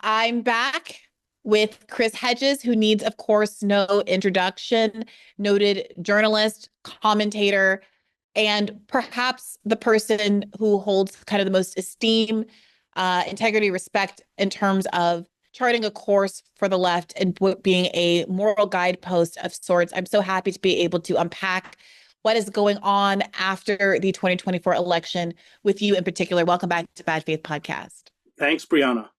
I'm back with Chris Hedges, who needs, of course, no introduction, noted journalist, commentator, and perhaps the person who holds kind of the most esteem, integrity, respect in terms of charting a course for the left and being a moral guidepost of sorts. I'm so happy to be able to unpack what is going on after the 2024 election with you in particular. Welcome back to Bad Faith Podcast. Thanks, Brianna.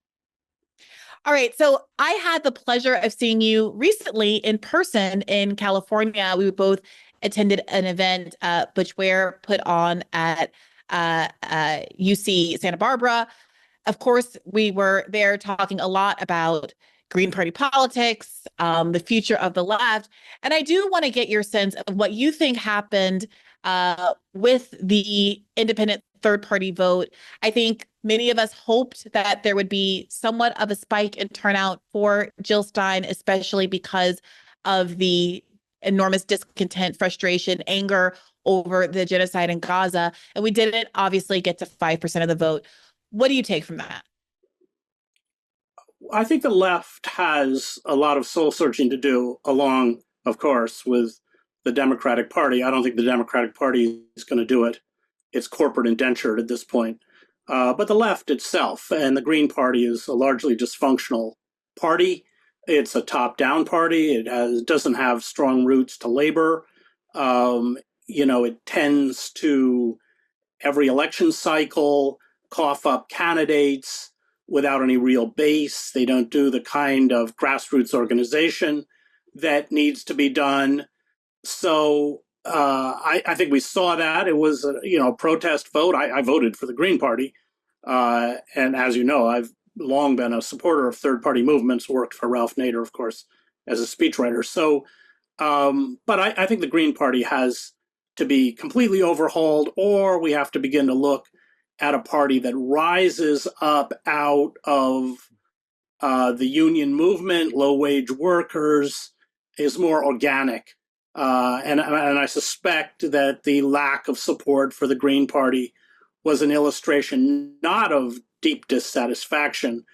All right. So I had the pleasure of seeing you recently in person in California. We both attended an event Butch Ware put on at UC Santa Barbara. Of course, we were there talking a lot about Green Party politics, the future of the left. And I do want to get your sense of what you think happened with the independent third party vote. I think many of us hoped that there would be somewhat of a spike in turnout for Jill Stein, especially because of the enormous discontent, frustration, anger over the genocide in Gaza. And we didn't obviously get to 5% of the vote. What do you take from that? I think the left has a lot of soul searching to do, along, of course, with the Democratic Party. I don't think the Democratic Party is going to do it. It's corporate indentured at this point. But the left itself and the Green Party is a largely dysfunctional party. It's a top-down party. It doesn't have strong roots to labor. It tends to, every election cycle, cough up candidates without any real base. They don't do the kind of grassroots organization that needs to be done. So I think we saw that. It was a protest vote. I voted for the Green Party. And as you know, I've long been a supporter of third-party movements, worked for Ralph Nader, of course, as a speechwriter. So, but I think the Green Party has to be completely overhauled, or we have to begin to look at a party that rises up out of the union movement, low-wage workers, is more organic. And I suspect that the lack of support for the Green Party was an illustration not of deep dissatisfaction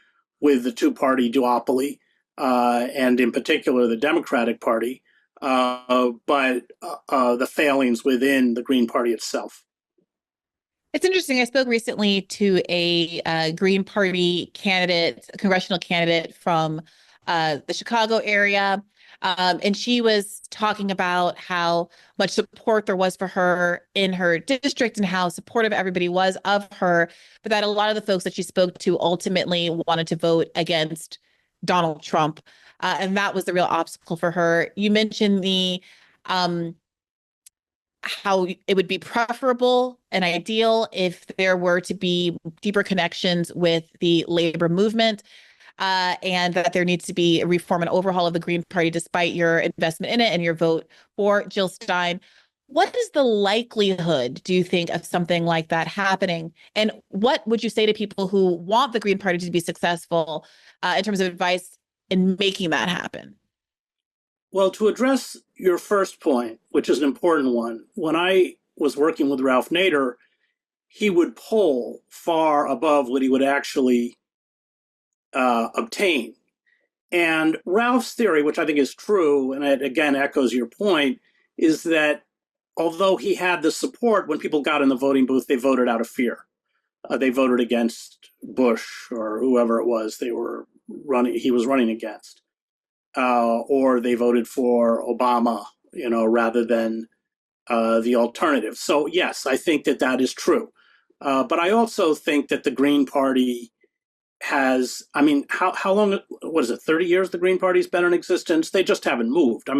with the two-party duopoly, and in particular the Democratic Party, but the failings within the Green Party itself. It's interesting. I spoke recently to a Green Party candidate, a congressional candidate from the Chicago area. And she was talking about how much support there was for her in her district and how supportive everybody was of her, but that a lot of the folks that she spoke to ultimately wanted to vote against Donald Trump. And that was the real obstacle for her. You mentioned the how it would be preferable and ideal if there were to be deeper connections with the labor movement, and that there needs to be a reform and overhaul of the Green Party despite your investment in it and your vote for Jill Stein. What is the likelihood, do you think, of something like that happening? And what would you say to people who want the Green Party to be successful in terms of advice in making that happen? Well, to address your first point, which is an important one, when I was working with Ralph Nader, he would poll far above what he would actually obtain. And Ralph's theory, which I think is true, and it again echoes your point, is that although he had the support, when people got in the voting booth, they voted out of fear. They voted against Bush or whoever it was he was running against. Or they voted for Obama, rather than the alternative. So yes, I think that is true. But I also think that the Green Party has, how long, what is it, 30 years the Green Party's been in existence? They just haven't moved.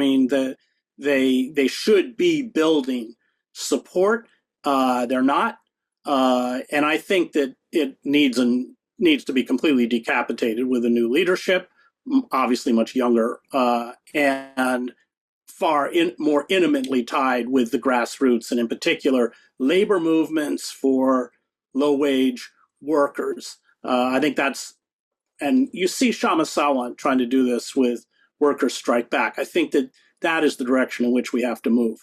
They should be building support. They're not. And I think that it needs to be completely decapitated with a new leadership, obviously much younger, and far more intimately tied with the grassroots, and in particular, labor movements for low-wage workers. I think and you see Shama Sawant trying to do this with Workers Strike Back. I think that is the direction in which we have to move,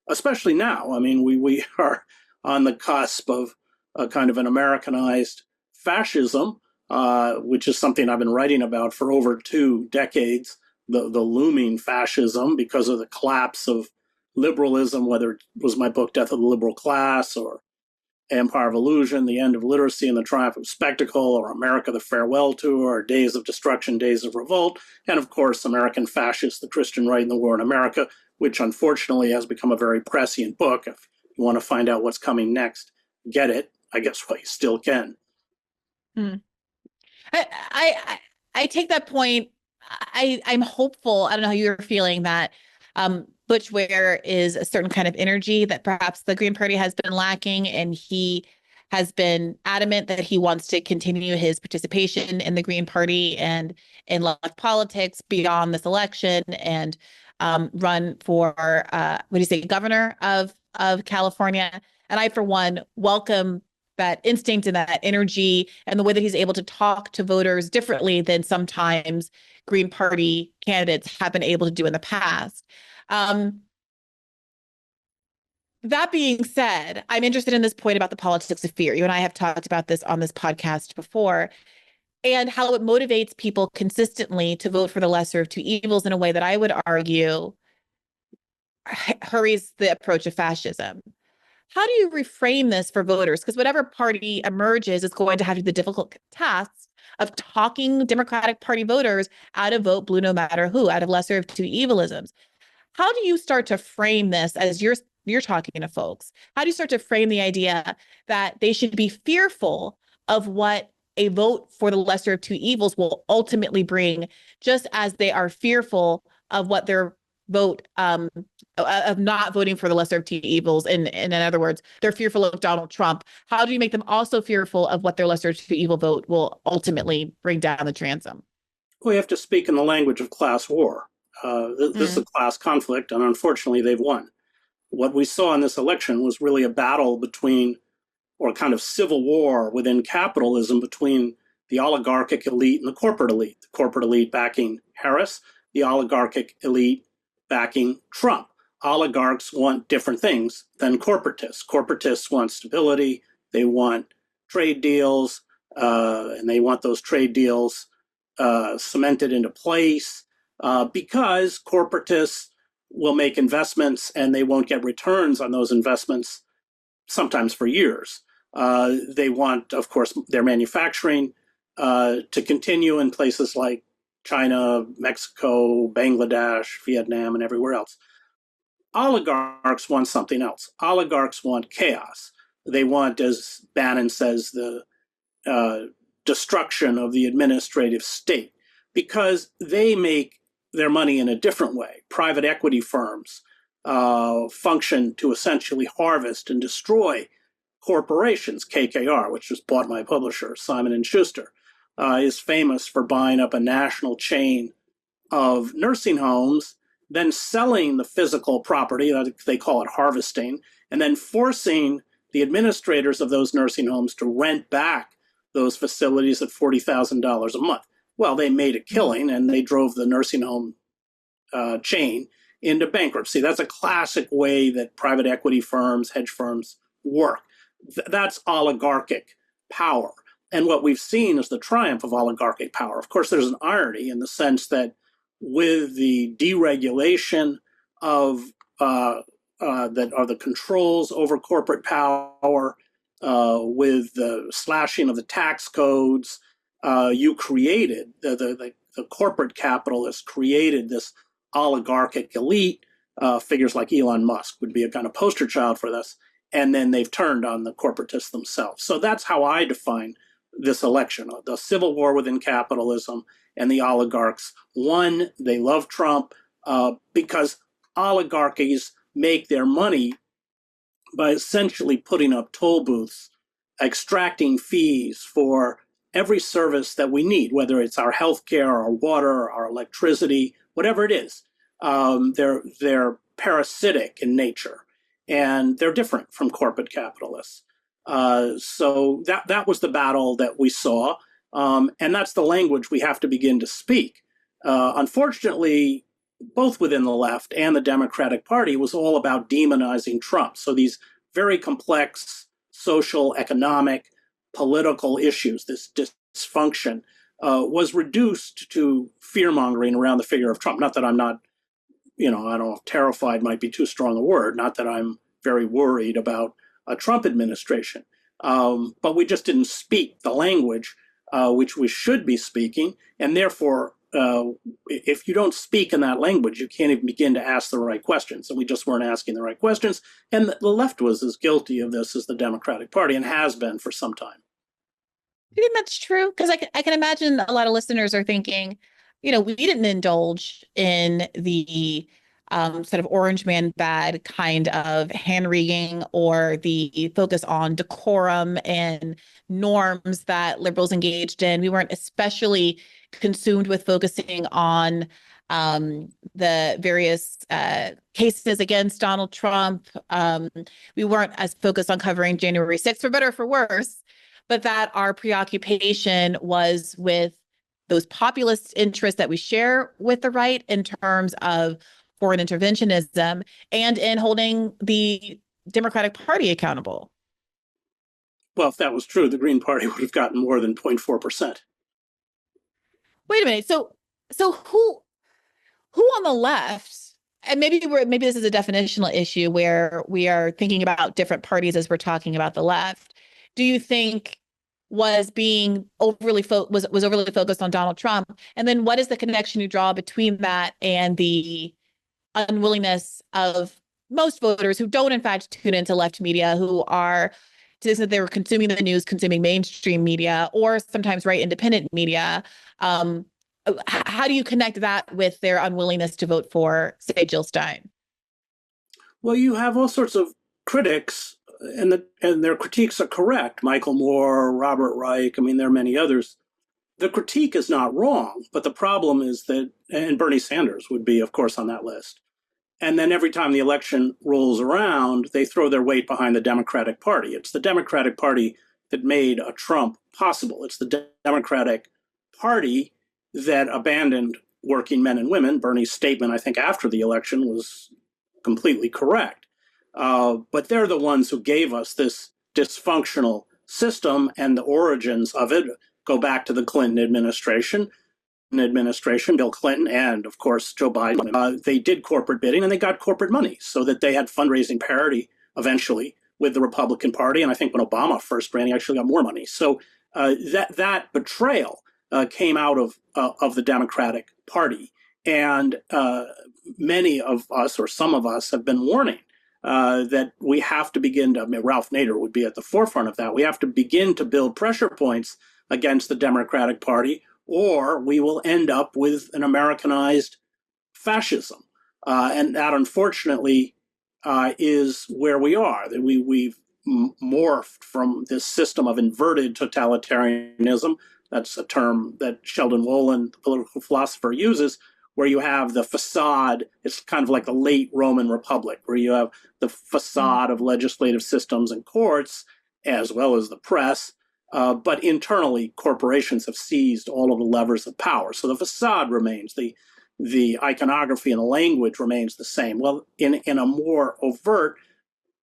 especially now. We are on the cusp of a kind of an Americanized fascism, which is something I've been writing about for over 2 decades, the looming fascism because of the collapse of liberalism, whether it was my book, Death of the Liberal Class, or Empire of Illusion, The End of Literacy and the Triumph of Spectacle, or America, the Farewell Tour, or Days of Destruction, Days of Revolt, and of course, American Fascists, the Christian Right and the War in America, which unfortunately has become a very prescient book. If you want to find out what's coming next, get it. I guess well, you still can. Hmm. I take that point. I'm hopeful. I don't know how you're feeling that Butch Ware is a certain kind of energy that perhaps the Green Party has been lacking, and he has been adamant that he wants to continue his participation in the Green Party and in left politics beyond this election, and run for what do you say, governor of California. And I, for one, welcome that instinct and that energy and the way that he's able to talk to voters differently than sometimes Green Party candidates have been able to do in the past. Um, that being said, I'm interested in this point about the politics of fear. You and I have talked about this on this podcast before, and how it motivates people consistently to vote for the lesser of two evils in a way that I would argue hurries the approach of fascism. How do you reframe this for voters? Because whatever party emerges is going to have the difficult task of talking Democratic Party voters out of vote blue no matter who, out of lesser of two evilisms. How do you start to frame this as you're talking to folks? How do you start to frame the idea that they should be fearful of what a vote for the lesser of two evils will ultimately bring, just as they are fearful of what their vote of not voting for the lesser of two evils, and in other words, they're fearful of Donald Trump. How do you make them also fearful of what their lesser of two evil vote will ultimately bring down the transom? We have to speak in the language of class war. This is a Mm. class conflict, and unfortunately, they've won. What we saw in this election was really a battle between, or kind of civil war within capitalism between the oligarchic elite and the corporate elite. The corporate elite backing Harris, the oligarchic elite backing Trump. Oligarchs want different things than corporatists. Corporatists want stability, they want trade deals, and they want those trade deals cemented into place because corporatists will make investments and they won't get returns on those investments sometimes for years. They want, of course, their manufacturing to continue in places like China, Mexico, Bangladesh, Vietnam, and everywhere else. Oligarchs want something else. Oligarchs want chaos. They want, as Bannon says, the destruction of the administrative state because they make their money in a different way. Private equity firms function to essentially harvest and destroy corporations. KKR, which was bought by publisher Simon and Schuster, is famous for buying up a national chain of nursing homes, then selling the physical property, they call it harvesting, and then forcing the administrators of those nursing homes to rent back those facilities at $40,000 a month. Well, they made a killing and they drove the nursing home chain into bankruptcy. That's a classic way that private equity firms, hedge firms work. That's oligarchic power. And what we've seen is the triumph of oligarchic power. Of course, there's an irony in the sense that with the deregulation of that are the controls over corporate power, with the slashing of the tax codes, you created the corporate capitalists created this oligarchic elite. Figures like Elon Musk would be a kind of poster child for this, and then they've turned on the corporatists themselves. So that's how I define this election: the civil war within capitalism and the oligarchs. One, they love Trump because oligarchies make their money by essentially putting up toll booths, extracting fees for every service that we need, whether it's our healthcare, our water, our electricity, whatever it is. They're parasitic in nature, and they're different from corporate capitalists. So that was the battle that we saw, and that's the language we have to begin to speak. Unfortunately, both within the left and the Democratic Party was all about demonizing Trump. So these very complex social, economic, political issues, this dysfunction was reduced to fear mongering around the figure of Trump. Not that I'm not, I don't know if terrified might be too strong a word. Not that I'm very worried about a Trump administration. But we just didn't speak the language which we should be speaking. And therefore, if you don't speak in that language, you can't even begin to ask the right questions. And we just weren't asking the right questions. And the left was as guilty of this as the Democratic Party, and has been for some time. You think that's true? Because I can imagine a lot of listeners are thinking, we didn't indulge in the sort of orange man bad kind of hand wringing or the focus on decorum and norms that liberals engaged in. We weren't especially consumed with focusing on the various cases against Donald Trump. We weren't as focused on covering January 6th, for better or for worse, but that our preoccupation was with those populist interests that we share with the right in terms of foreign interventionism and in holding the Democratic Party accountable. Well, if that was true, the Green Party would have gotten more than 0.4%. Wait a minute. So who on the left, and maybe this is a definitional issue where we are thinking about different parties as we're talking about the left. Do you think was overly focused on Donald Trump? And then what is the connection you draw between that and the unwillingness of most voters who don't in fact tune into left media, who are, to the extent they were consuming the news, consuming mainstream media, or sometimes right independent media? How do you connect that with their unwillingness to vote for, say, Jill Stein? Well, you have all sorts of critics, and their critiques are correct. Michael Moore, Robert Reich, there are many others. The critique is not wrong, but the problem is that, and Bernie Sanders would be, of course, on that list. And then every time the election rolls around, they throw their weight behind the Democratic Party. It's the Democratic Party that made a Trump possible. It's the Democratic Party that abandoned working men and women. Bernie's statement, I think, after the election was completely correct. But they're the ones who gave us this dysfunctional system, and the origins of it go back to the Clinton administration, Bill Clinton, and of course, Joe Biden. They did corporate bidding and they got corporate money so that they had fundraising parity eventually with the Republican Party. And I think when Obama first ran, he actually got more money. So that betrayal came out of the Democratic Party. And many of us, or some of us, have been warning that we have to begin to, Ralph Nader would be at the forefront of that. We have to begin to build pressure points against the Democratic Party, or we will end up with an Americanized fascism. And that, unfortunately, is where we are. That we've morphed from this system of inverted totalitarianism. That's a term that Sheldon Wolin, the political philosopher, uses, where you have the facade. It's kind of like the late Roman Republic, where you have the facade of legislative systems and courts, as well as the press. But internally, corporations have seized all of the levers of power. So the facade remains, the iconography and the language remains the same. Well, in a more overt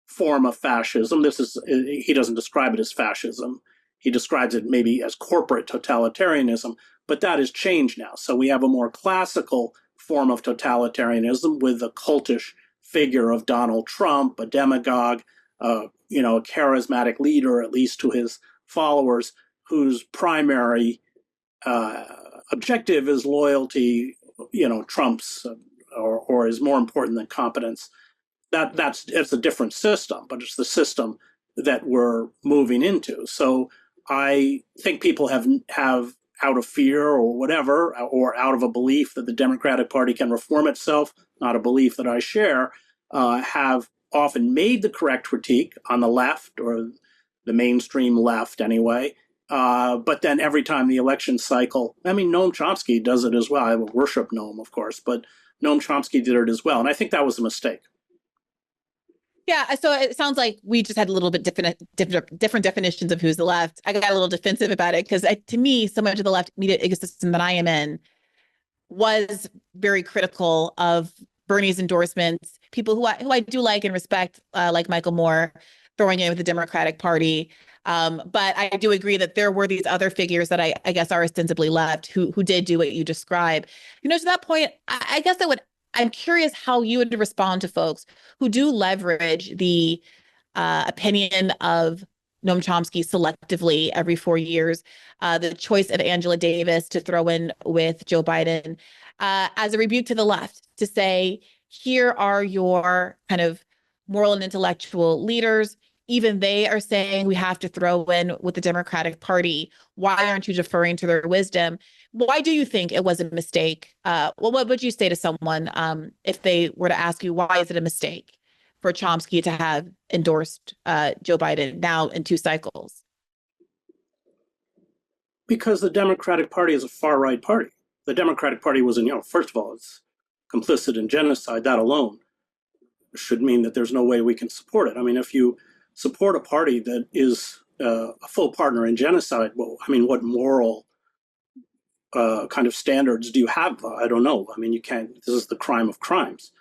form of fascism, he doesn't describe it as fascism. He describes it maybe as corporate totalitarianism, but that has changed now. So we have a more classical form of totalitarianism with the cultish figure of Donald Trump, a demagogue, a charismatic leader, at least to his followers, whose primary objective is loyalty, Trump's, or is more important than competence. It's a different system, but it's the system that we're moving into. So I think people have out of fear or whatever, or out of a belief that the Democratic Party can reform itself, not a belief that I share, have often made the correct critique on the left, or the mainstream left anyway. But then every time the election cycle, Noam Chomsky does it as well. I worship Noam, of course, but Noam Chomsky did it as well. And I think that was a mistake. Yeah, so it sounds like we just had a little bit different definitions of who's the left. I got a little defensive about it because to me, so much of the left media ecosystem that I am in was very critical of Bernie's endorsements. People who I do like and respect, like Michael Moore, throwing in with the Democratic Party. But I do agree that there were these other figures that I guess are ostensibly left who did do what you describe. To that point, I guess I'm curious how you would respond to folks who do leverage the opinion of Noam Chomsky selectively every 4 years, the choice of Angela Davis to throw in with Joe Biden as a rebuke to the left to say, here are your kind of moral and intellectual leaders. Even they are saying we have to throw in with the Democratic Party. Why aren't you deferring to their wisdom? Why do you think it was a mistake? Well, what would you say to someone if they were to ask you, why is it a mistake for Chomsky to have endorsed Joe Biden now in 2 cycles? Because the Democratic Party is a far right party. The Democratic Party was, first of all, it's complicit in genocide. That alone should mean that there's no way we can support it. I mean, if you support a party that is a full partner in genocide, well, I mean, what moral kind of standards do you have? I don't know. I mean, you can't. This is the crime of crimes,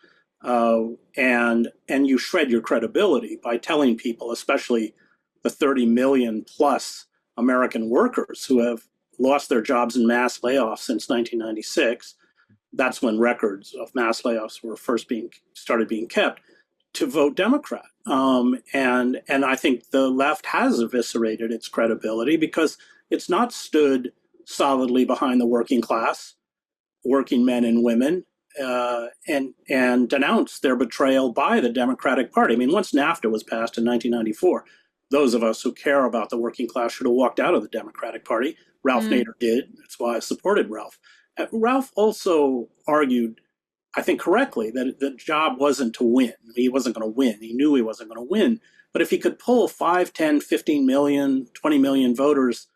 and you shred your credibility by telling people, especially the 30 million plus American workers who have lost their jobs in mass layoffs since 1996. That's when records of mass layoffs were first started being kept, to vote Democrat. And I think the left has eviscerated its credibility because it's not stood solidly behind the working class, working men and women, and denounced their betrayal by the Democratic Party. I mean, once NAFTA was passed in 1994, those of us who care about the working class should have walked out of the Democratic Party. Ralph Nader did. That's why I supported Ralph. Ralph also argued, I think correctly, that the job wasn't to win. He wasn't going to win. He knew he wasn't going to win. But if he could pull 5, 10, 15 million, 20 million voters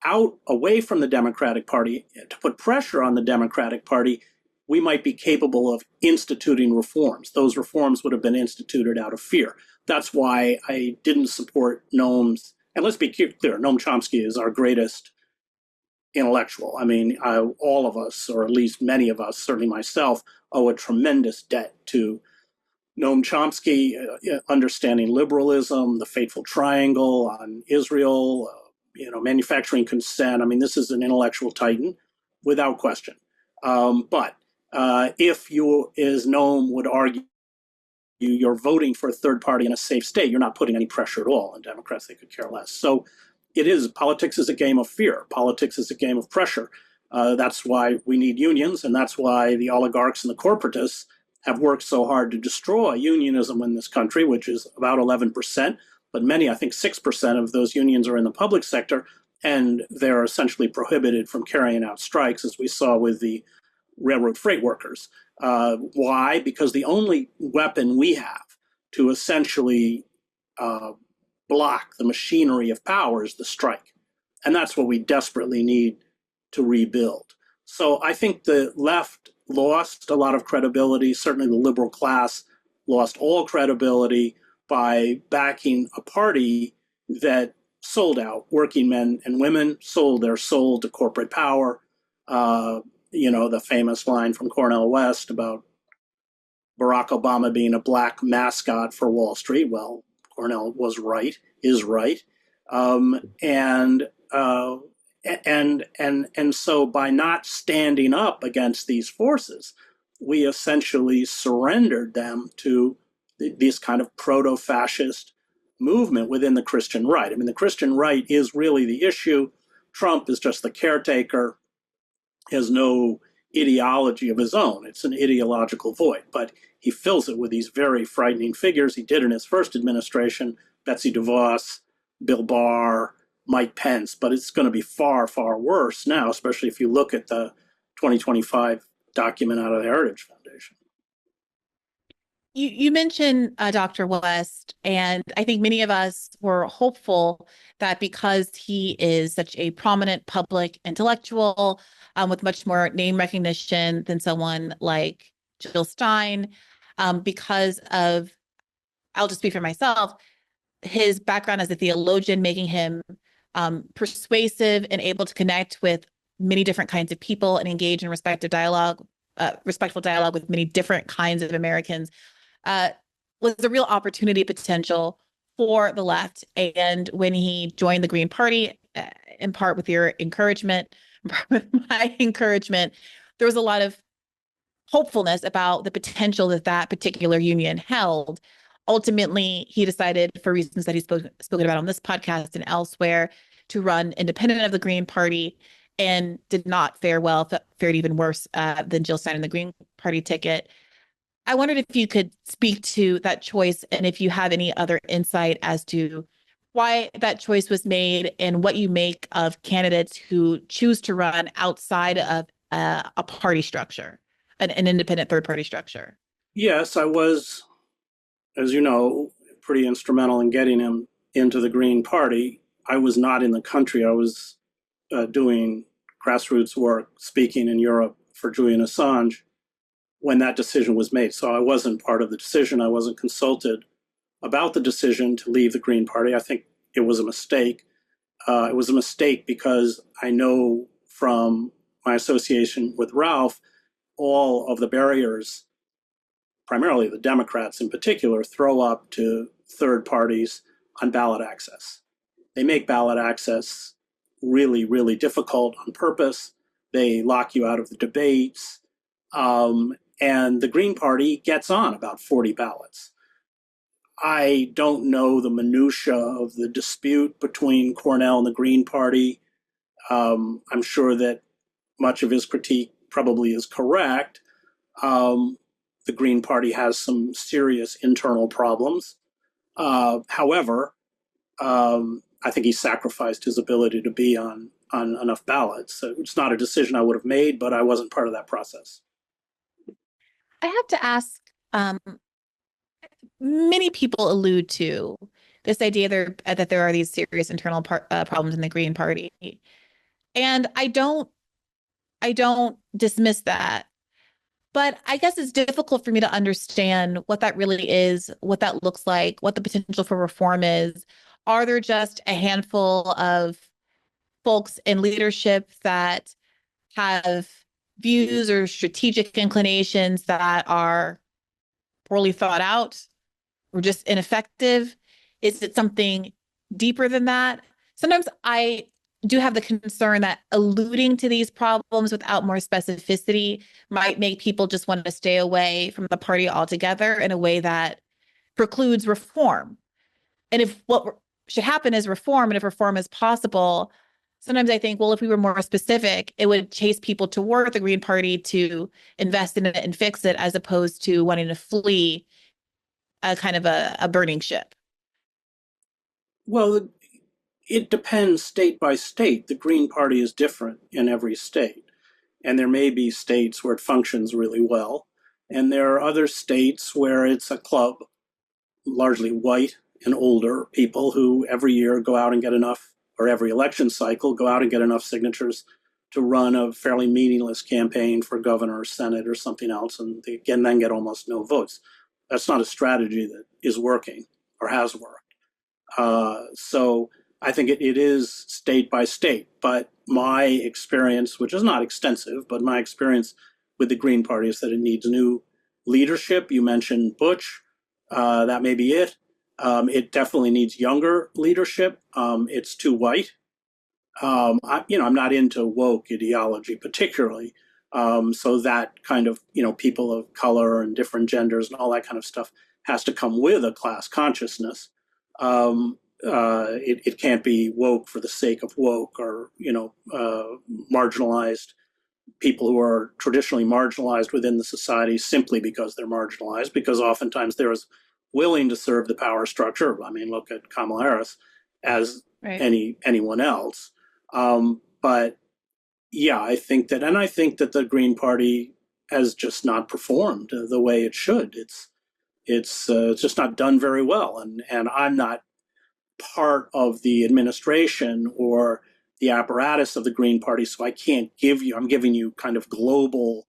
out away from the Democratic Party to put pressure on the Democratic Party, we might be capable of instituting reforms. Those reforms would have been instituted out of fear. That's why I didn't support Noam's. And let's be clear, Noam Chomsky is our greatest intellectual. I mean, all of us, or at least many of us, certainly myself, owe a tremendous debt to Noam Chomsky, understanding liberalism, the fateful triangle on Israel, manufacturing consent. I mean, this is an intellectual titan, without question. But if you, as Noam would argue, you're voting for a third party in a safe state, you're not putting any pressure at all on Democrats. They could care less. So politics is a game of fear. Politics is a game of pressure. That's why we need unions, and that's why the oligarchs and the corporatists have worked so hard to destroy unionism in this country, which is about 11%, but many, I think 6% of those unions are in the public sector, and they're essentially prohibited from carrying out strikes, as we saw with the railroad freight workers. Why? Because the only weapon we have to essentially block the machinery of power is the strike. And that's what we desperately need to rebuild. So I think the left lost a lot of credibility. Certainly the liberal class lost all credibility by backing a party that sold out working men and women, sold their soul to corporate power. The famous line from Cornel West about Barack Obama being a black mascot for Wall Street. Well, Cornell was right, is right, and so by not standing up against these forces, we essentially surrendered them to this kind of proto-fascist movement within the Christian right. I mean, the Christian right is really the issue. Trump is just the caretaker, has no ideology of his own. It's an ideological void, but he fills it with these very frightening figures. He did in his first administration, Betsy DeVos, Bill Barr, Mike Pence, but it's going to be far, far worse now, especially if you look at the 2025 document out of the Heritage Foundation. You mentioned Dr. West, and I think many of us were hopeful that because he is such a prominent public intellectual with much more name recognition than someone like Jill Stein, because of, I'll just speak for myself, his background as a theologian, making him persuasive and able to connect with many different kinds of people and engage in respectful dialogue with many different kinds of Americans, was a real opportunity potential for the left. And when he joined the Green Party, in part with your encouragement, with my encouragement, there was a lot of hopefulness about the potential that that particular union held. Ultimately, he decided, for reasons that he's spoken about on this podcast and elsewhere, to run independent of the Green Party and did not fare well, fared even worse than Jill Stein in the Green Party ticket. I wondered if you could speak to that choice and if you have any other insight as to why that choice was made and what you make of candidates who choose to run outside of a party structure, an independent third party structure. Yes, I was, as you know, pretty instrumental in getting him into the Green Party. I was not in the country. I was doing grassroots work, speaking in Europe for Julian Assange when that decision was made. So I wasn't part of the decision. I wasn't consulted about the decision to leave the Green Party. I think it was a mistake. It was a mistake because I know from my association with Ralph, all of the barriers, primarily the Democrats in particular, throw up to third parties on ballot access. They make ballot access really, really difficult on purpose. They lock you out of the debates. And the Green Party gets on about 40 ballots. I don't know the minutia of the dispute between Cornell and the Green Party. I'm sure that much of his critique probably is correct. The Green Party has some serious internal problems. However, I think he sacrificed his ability to be on enough ballots. So it's not a decision I would have made, but I wasn't part of that process. I have to ask, um, many people allude to this idea that there are these serious internal problems in the Green Party. And I don't dismiss that. But I guess it's difficult for me to understand what that really is, what that looks like, what the potential for reform is. Are there just a handful of folks in leadership that have views or strategic inclinations that are poorly thought out or just ineffective? Is it something deeper than that? Sometimes I do have the concern that alluding to these problems without more specificity might make people just want to stay away from the party altogether in a way that precludes reform. And if what should happen is reform, and if reform is possible, sometimes I think, well, if we were more specific, it would chase people toward the Green Party to invest in it and fix it, as opposed to wanting to flee a kind of a burning ship. Well, it depends state by state. The Green Party is different in every state. And there may be states where it functions really well. And there are other states where it's a club, largely white and older people who every year go out and get enough, or every election cycle, go out and get enough signatures to run a fairly meaningless campaign for governor or senate or something else. And they can then get almost no votes. That's not a strategy that is working or has worked. So I think it is state by state, but my experience, which is not extensive, but my experience with the Green Party is that it needs new leadership. You mentioned Butch. That may be it. It definitely needs younger leadership. It's too white. I'm not into woke ideology particularly. So that kind of, people of color and different genders and all that kind of stuff has to come with a class consciousness. It can't be woke for the sake of woke, or marginalized people who are traditionally marginalized within the society simply because they're marginalized, because oftentimes they're as willing to serve the power structure. I mean, look at Kamala Harris as Right. anyone else. But yeah, I think that the Green Party has just not performed the way it should. It's just not done very well, and I'm not part of the administration or the apparatus of the Green Party, so I can't give you. I'm giving you kind of global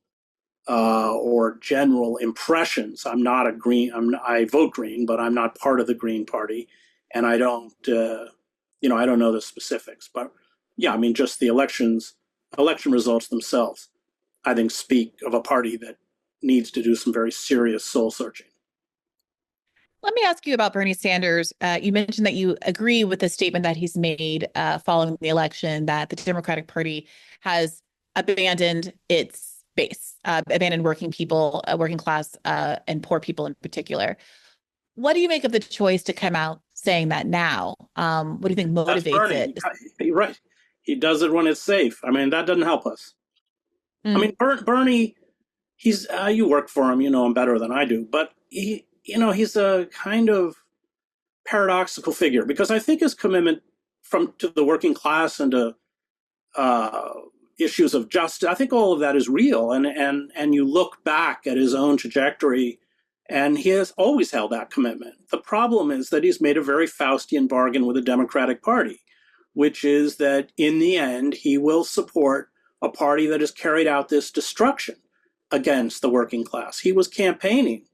or general impressions. I'm not a Green. I vote Green, but I'm not part of the Green Party, and I don't. I don't know the specifics, but yeah, I mean, just the election results themselves, I think, speak of a party that needs to do some very serious soul searching. Let me ask you about Bernie Sanders. You mentioned that you agree with the statement that he's made following the election that the Democratic Party has abandoned its base, abandoned working people, working class, and poor people in particular. What do you make of the choice to come out saying that now? What do you think That's motivates Bernie. it? Right. He does it when it's safe. I mean, that doesn't help us. I Mm, mean, Bernie, he's you work for him, you know him better than I do, but he's a kind of paradoxical figure because I think his commitment from to the working class and to uh, issues of justice, I think all of that is real. And you look back at his own trajectory, and he has always held that commitment. The problem is that he's made a very Faustian bargain with the Democratic Party, which is that in the end he will support a party that has carried out this destruction against the working class. He was campaigning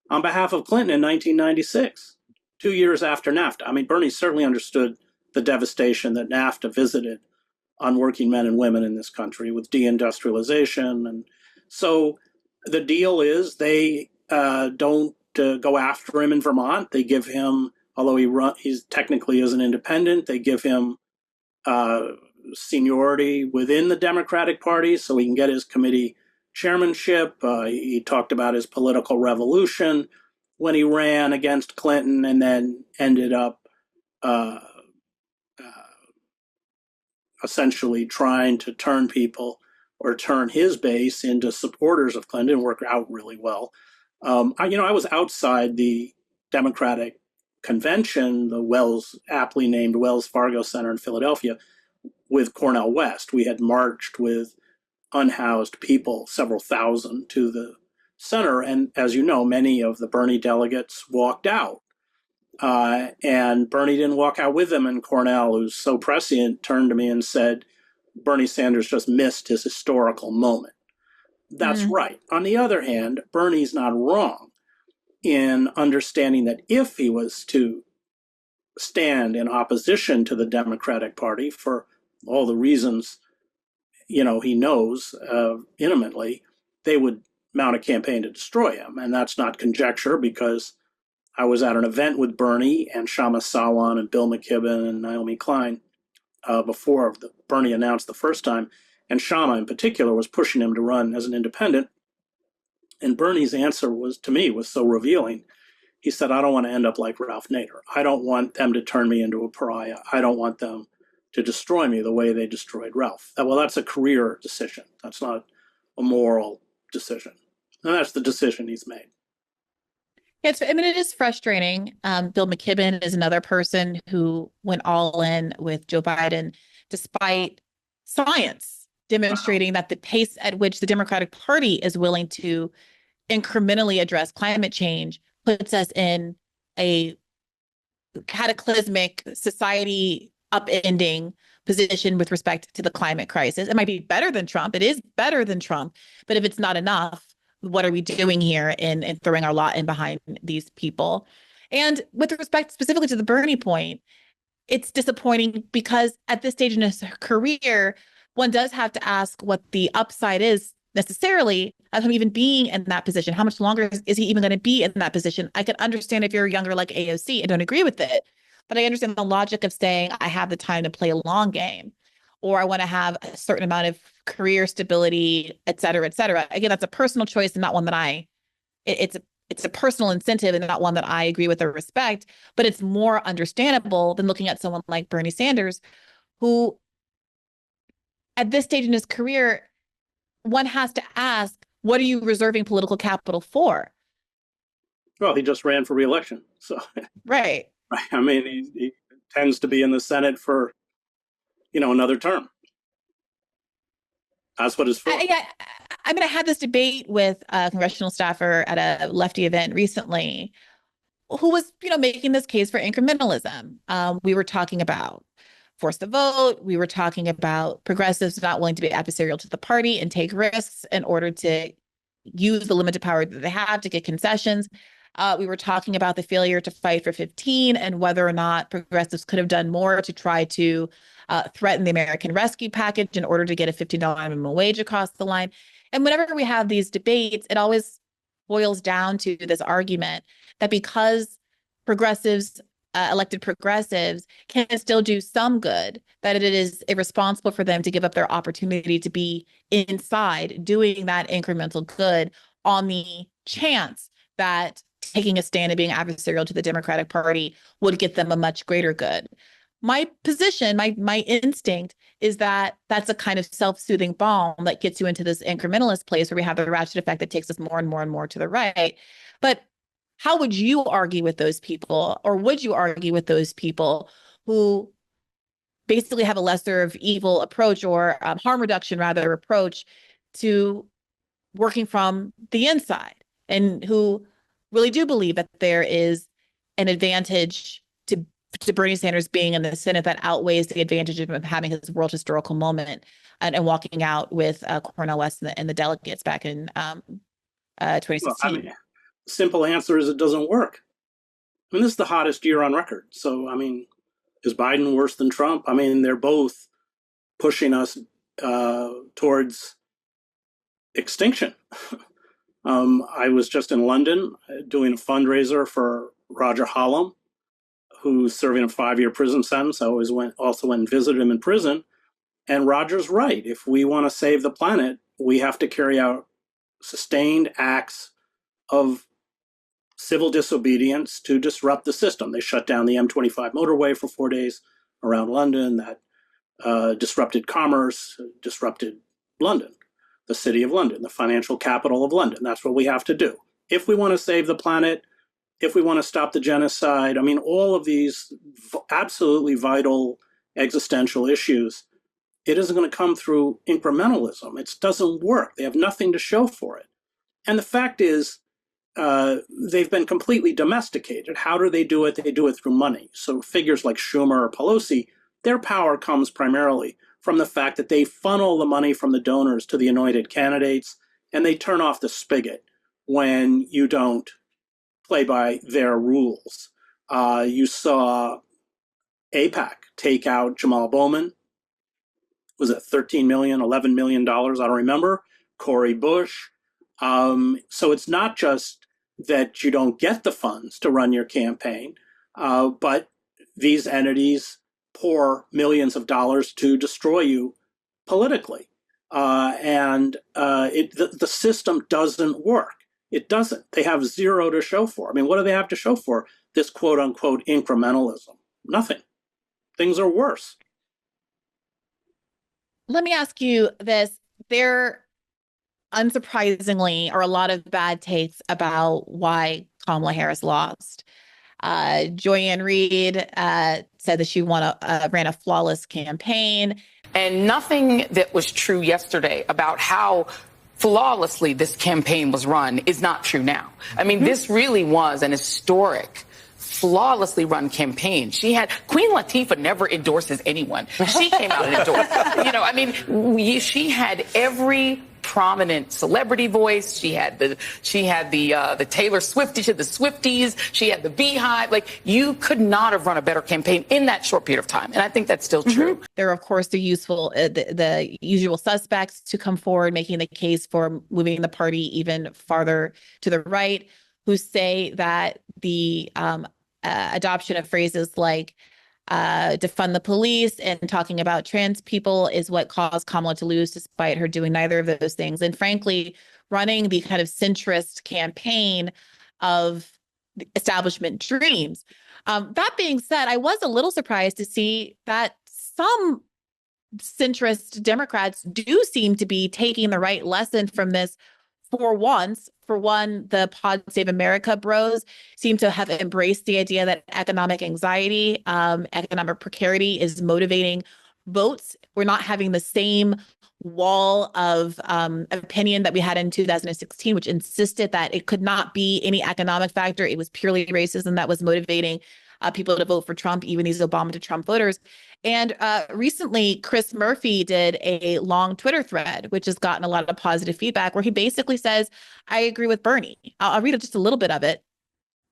on behalf of Clinton in 1996, 2 years after NAFTA. I mean, Bernie certainly understood the devastation that NAFTA visited on working men and women in this country with deindustrialization. And so the deal is they don't go after him in Vermont. They give him, although he's technically is an independent, they give him uh, seniority within the Democratic Party so he can get his committee chairmanship. He talked about his political revolution when he ran against Clinton and then ended up uh, essentially trying to turn people or turn his base into supporters of Clinton. Worked out really well. I was outside the Democratic convention, the aptly named Wells Fargo Center in Philadelphia, with Cornel West. We had marched with unhoused people, several thousand, to the center. And as you know, many of the Bernie delegates walked out. And Bernie didn't walk out with them. And Cornell, who's so prescient, turned to me and said, Bernie Sanders just missed his historical moment. That's mm, right. On the other hand, Bernie's not wrong in understanding that if he was to stand in opposition to the Democratic Party for all the reasons he knows intimately, they would mount a campaign to destroy him. And that's not conjecture because I was at an event with Bernie and Shama Sawan and Bill McKibben and Naomi Klein before Bernie announced the first time. And Shama in particular was pushing him to run as an independent. And Bernie's answer to me was so revealing. He said, I don't want to end up like Ralph Nader. I don't want them to turn me into a pariah. I don't want them to destroy me the way they destroyed Ralph. Well, that's a career decision. That's not a moral decision. And that's the decision he's made. I mean, it is frustrating. Bill McKibben is another person who went all in with Joe Biden, despite science demonstrating that the pace at which the Democratic Party is willing to incrementally address climate change puts us in a cataclysmic society upending position with respect to the climate crisis. It might be better than Trump. It is better than Trump. But if it's not enough, what are we doing here in throwing our lot in behind these people? And with respect specifically to the Bernie point, it's disappointing because at this stage in his career, one does have to ask what the upside is necessarily of him even being in that position. How much longer is he even going to be in that position? I could understand if you're younger like AOC and don't agree with it, but I understand the logic of saying I have the time to play a long game, or I want to have a certain amount of career stability, et cetera, et cetera. Again, that's a personal choice and not one that it's a personal incentive and not one that I agree with or respect, but it's more understandable than looking at someone like Bernie Sanders, who at this stage in his career, one has to ask, what are you reserving political capital for? Well, he just ran for reelection. So, Right. I mean, he tends to be in the Senate for, another term. That's what it's for. I mean, I had this debate with a congressional staffer at a lefty event recently who was, making this case for incrementalism. We were talking about force the vote. We were talking about progressives not willing to be adversarial to the party and take risks in order to use the limited power that they have to get concessions. We were talking about the failure to fight for 15 and whether or not progressives could have done more to try to threaten the American Rescue Package in order to get a $15 minimum wage across the line. And whenever we have these debates, it always boils down to this argument that because progressives, elected progressives, can still do some good, that it is irresponsible for them to give up their opportunity to be inside doing that incremental good on the chance that taking a stand and being adversarial to the Democratic Party would get them a much greater good. My position, my instinct is that that's a kind of self-soothing balm that gets you into this incrementalist place where we have the ratchet effect that takes us more and more and more to the right. But how would you argue with those people, or would you argue with those people who basically have a lesser of evil approach, or harm reduction rather approach to working from the inside, and who really do believe that there is an advantage to Bernie Sanders being in the Senate that outweighs the advantage of having his world historical moment and walking out with Cornel West and the delegates back in 2016? Well, I mean, simple answer is it doesn't work. I mean, this is the hottest year on record. So, I mean, is Biden worse than Trump? I mean, they're both pushing us towards extinction. I was just in London doing a fundraiser for Roger Hallam, who's serving a 5-year prison sentence. I also went and visited him in prison. And Roger's right. If we want to save the planet, we have to carry out sustained acts of civil disobedience to disrupt the system. They shut down the M25 motorway for 4 days around London. That disrupted commerce, disrupted London, the city of London, the financial capital of London. That's what we have to do. If we want to save the planet, if we want to stop the genocide, I mean, all of these absolutely vital existential issues, it isn't going to come through incrementalism. It doesn't work. They have nothing to show for it. And the fact is, they've been completely domesticated. How do they do it? They do it through money. So figures like Schumer or Pelosi, their power comes primarily from the fact that they funnel the money from the donors to the anointed candidates, and they turn off the spigot when you don't play by their rules. You saw AIPAC take out Jamal Bowman. Was it $13 million, $11 million? I don't remember. Cori Bush. So it's not just that you don't get the funds to run your campaign, but these entities pour millions of dollars to destroy you politically. The system doesn't work. It doesn't. They have zero to show for. I mean, what do they have to show for this quote unquote incrementalism? Nothing. Things are worse. Let me ask you this. There, unsurprisingly, are a lot of bad takes about why Kamala Harris lost. Joyanne Reed said that she ran a flawless campaign. And nothing that was true yesterday about how flawlessly this campaign was run is not true now. I mean, this really was an historic, flawlessly run campaign. Queen Latifah never endorses anyone. She came out and endorsed. She had every prominent celebrity voice. She had the Taylor Swift, she had the Swifties, she had the Beehive. Like, you could not have run a better campaign in that short period of time. And I think that's still true. There are, of course, the usual suspects to come forward, making the case for moving the party even farther to the right, who say that the adoption of phrases like defund the police and talking about trans people is what caused Kamala to lose, despite her doing neither of those things. And frankly, running the kind of centrist campaign of establishment dreams. That being said, I was a little surprised to see that some centrist Democrats do seem to be taking the right lesson from this for once. For one, the Pod Save America bros seem to have embraced the idea that economic anxiety, economic precarity is motivating votes. We're not having the same wall of opinion that we had in 2016, which insisted that it could not be any economic factor. It was purely racism that was motivating people to vote for Trump, even these Obama to Trump voters. And recently, Chris Murphy did a long Twitter thread, which has gotten a lot of positive feedback, where he basically says, I agree with Bernie. I'll read just a little bit of it.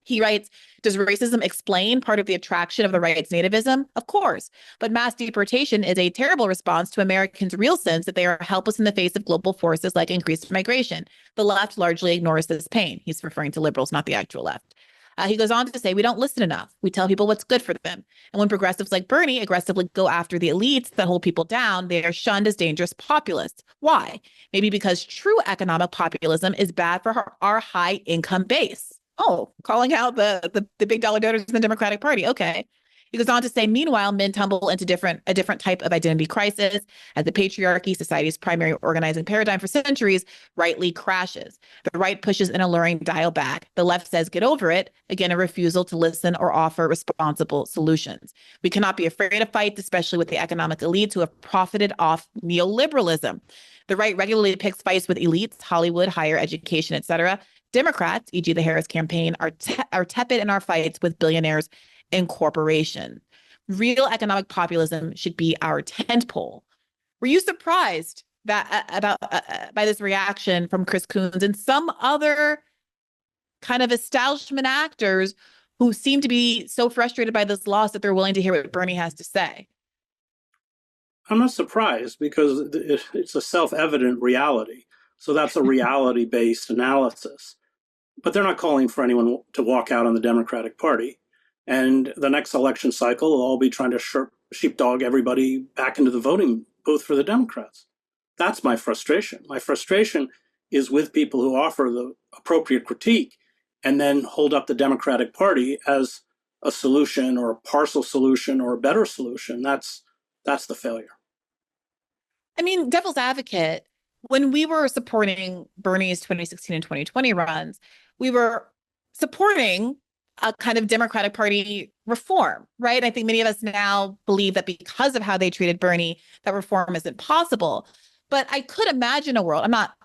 He writes, does racism explain part of the attraction of the right's nativism? Of course. But mass deportation is a terrible response to Americans' real sense that they are helpless in the face of global forces like increased migration. The left largely ignores this pain. He's referring to liberals, not the actual left. He goes on to say, we don't listen enough. We tell people what's good for them. And when progressives like Bernie aggressively go after the elites that hold people down, they are shunned as dangerous populists. Why? Maybe because true economic populism is bad for our high income base. Oh, calling out the big dollar donors in the Democratic Party. Okay. He goes on to say, meanwhile, men tumble into a different type of identity crisis as the patriarchy, society's primary organizing paradigm for centuries, rightly crashes. The right pushes an alluring dial back. The left says, get over it. Again, a refusal to listen or offer responsible solutions. We cannot be afraid of fights, especially with the economic elites who have profited off neoliberalism. The right regularly picks fights with elites, Hollywood, higher education, etc. Democrats, e.g. the Harris campaign, are tepid in our fights with billionaires and corporations. Real economic populism should be our tentpole. Were you surprised by this reaction from Chris Coons and some other kind of establishment actors who seem to be so frustrated by this loss that they're willing to hear what Bernie has to say? I'm not surprised because it's a self-evident reality. So that's a reality-based analysis. But they're not calling for anyone to walk out on the Democratic Party. And the next election cycle will all be trying to sheepdog everybody back into the voting booth for the Democrats. That's my frustration. My frustration is with people who offer the appropriate critique and then hold up the Democratic Party as a solution or a partial solution or a better solution. That's the failure. I mean, devil's advocate, when we were supporting Bernie's 2016 and 2020 runs, we were supporting a kind of Democratic Party reform, right? I think many of us now believe that because of how they treated Bernie, that reform isn't possible. But I could imagine a world, I'm not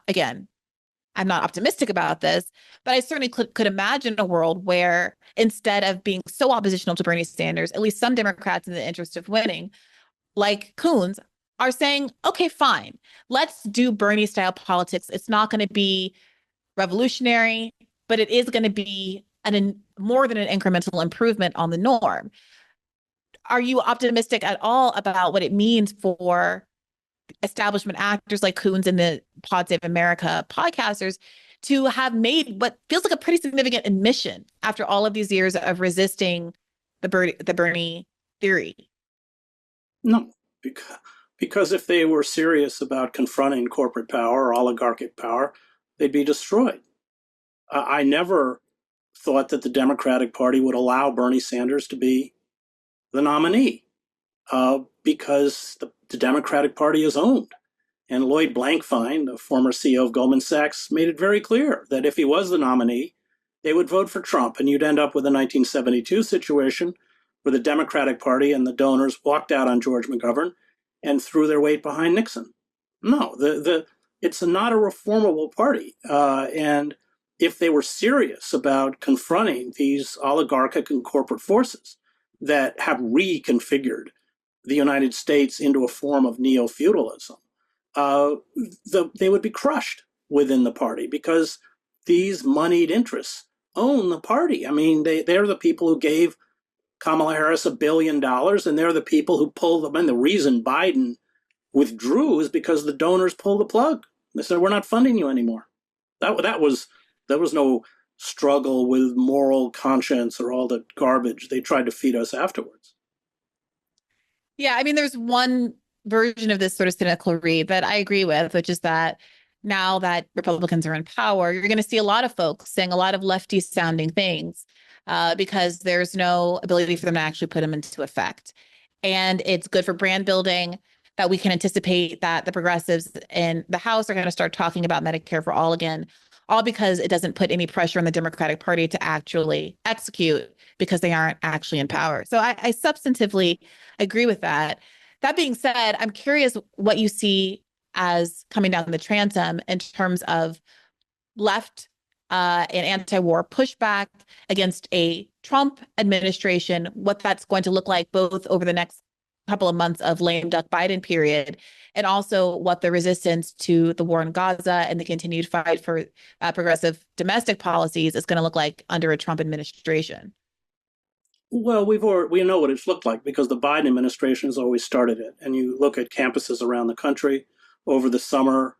optimistic about this, but I certainly could imagine a world where instead of being so oppositional to Bernie Sanders, at least some Democrats in the interest of winning, like Coons, are saying, okay, fine, let's do Bernie style politics. It's not going to be revolutionary, but it is going to be more than an incremental improvement on the norm. Are you optimistic at all about what it means for establishment actors like Coons and the Pod Save America podcasters to have made what feels like a pretty significant admission after all of these years of resisting the Bernie theory? No, because if they were serious about confronting corporate power or oligarchic power, they'd be destroyed. I never thought that the Democratic Party would allow Bernie Sanders to be the nominee because the Democratic Party is owned. And Lloyd Blankfein, the former CEO of Goldman Sachs, made it very clear that if he was the nominee, they would vote for Trump. And you'd end up with a 1972 situation where the Democratic Party and the donors walked out on George McGovern and threw their weight behind Nixon. No, it's not a reformable party. And if they were serious about confronting these oligarchic and corporate forces that have reconfigured the United States into a form of neo-feudalism, they would be crushed within the party because these moneyed interests own the party. I mean, they're the people who gave Kamala Harris $1 billion, and they're the people who pulled them. And the reason Biden withdrew is because the donors pulled the plug. They said, we're not funding you anymore. There was no struggle with moral conscience or all the garbage they tried to feed us afterwards. Yeah, I mean, there's one version of this sort of cynical read that I agree with, which is that now that Republicans are in power, you're going to see a lot of folks saying a lot of lefty sounding things because there's no ability for them to actually put them into effect. And it's good for brand building that we can anticipate that the progressives in the House are going to start talking about Medicare for all again, all because it doesn't put any pressure on the Democratic Party to actually execute because they aren't actually in power. So I substantively agree with that. That being said, I'm curious what you see as coming down the transom in terms of left and anti-war pushback against a Trump administration, what that's going to look like both over the next couple of months of lame duck Biden period, and also what the resistance to the war in Gaza and the continued fight for progressive domestic policies is going to look like under a Trump administration. Well, we know what it's looked like because the Biden administration has always started it. And you look at campuses around the country over the summer,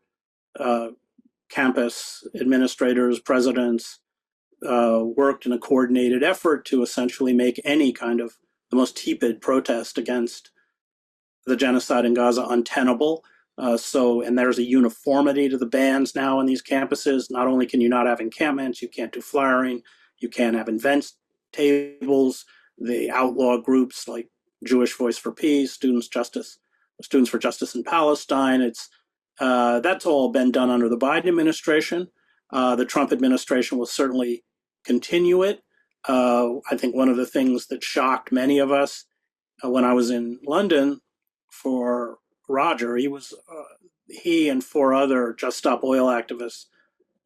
campus administrators, presidents worked in a coordinated effort to essentially make any kind of the most tepid protest against the genocide in Gaza untenable. And there's a uniformity to the bans now in these campuses. Not only can you not have encampments, you can't do flyering, you can't have event tables. They outlaw groups like Jewish Voice for Peace, Students for Justice in Palestine. That's all been done under the Biden administration. The Trump administration will certainly continue it. I think one of the things that shocked many of us when I was in London for Roger, he and four other Just Stop Oil activists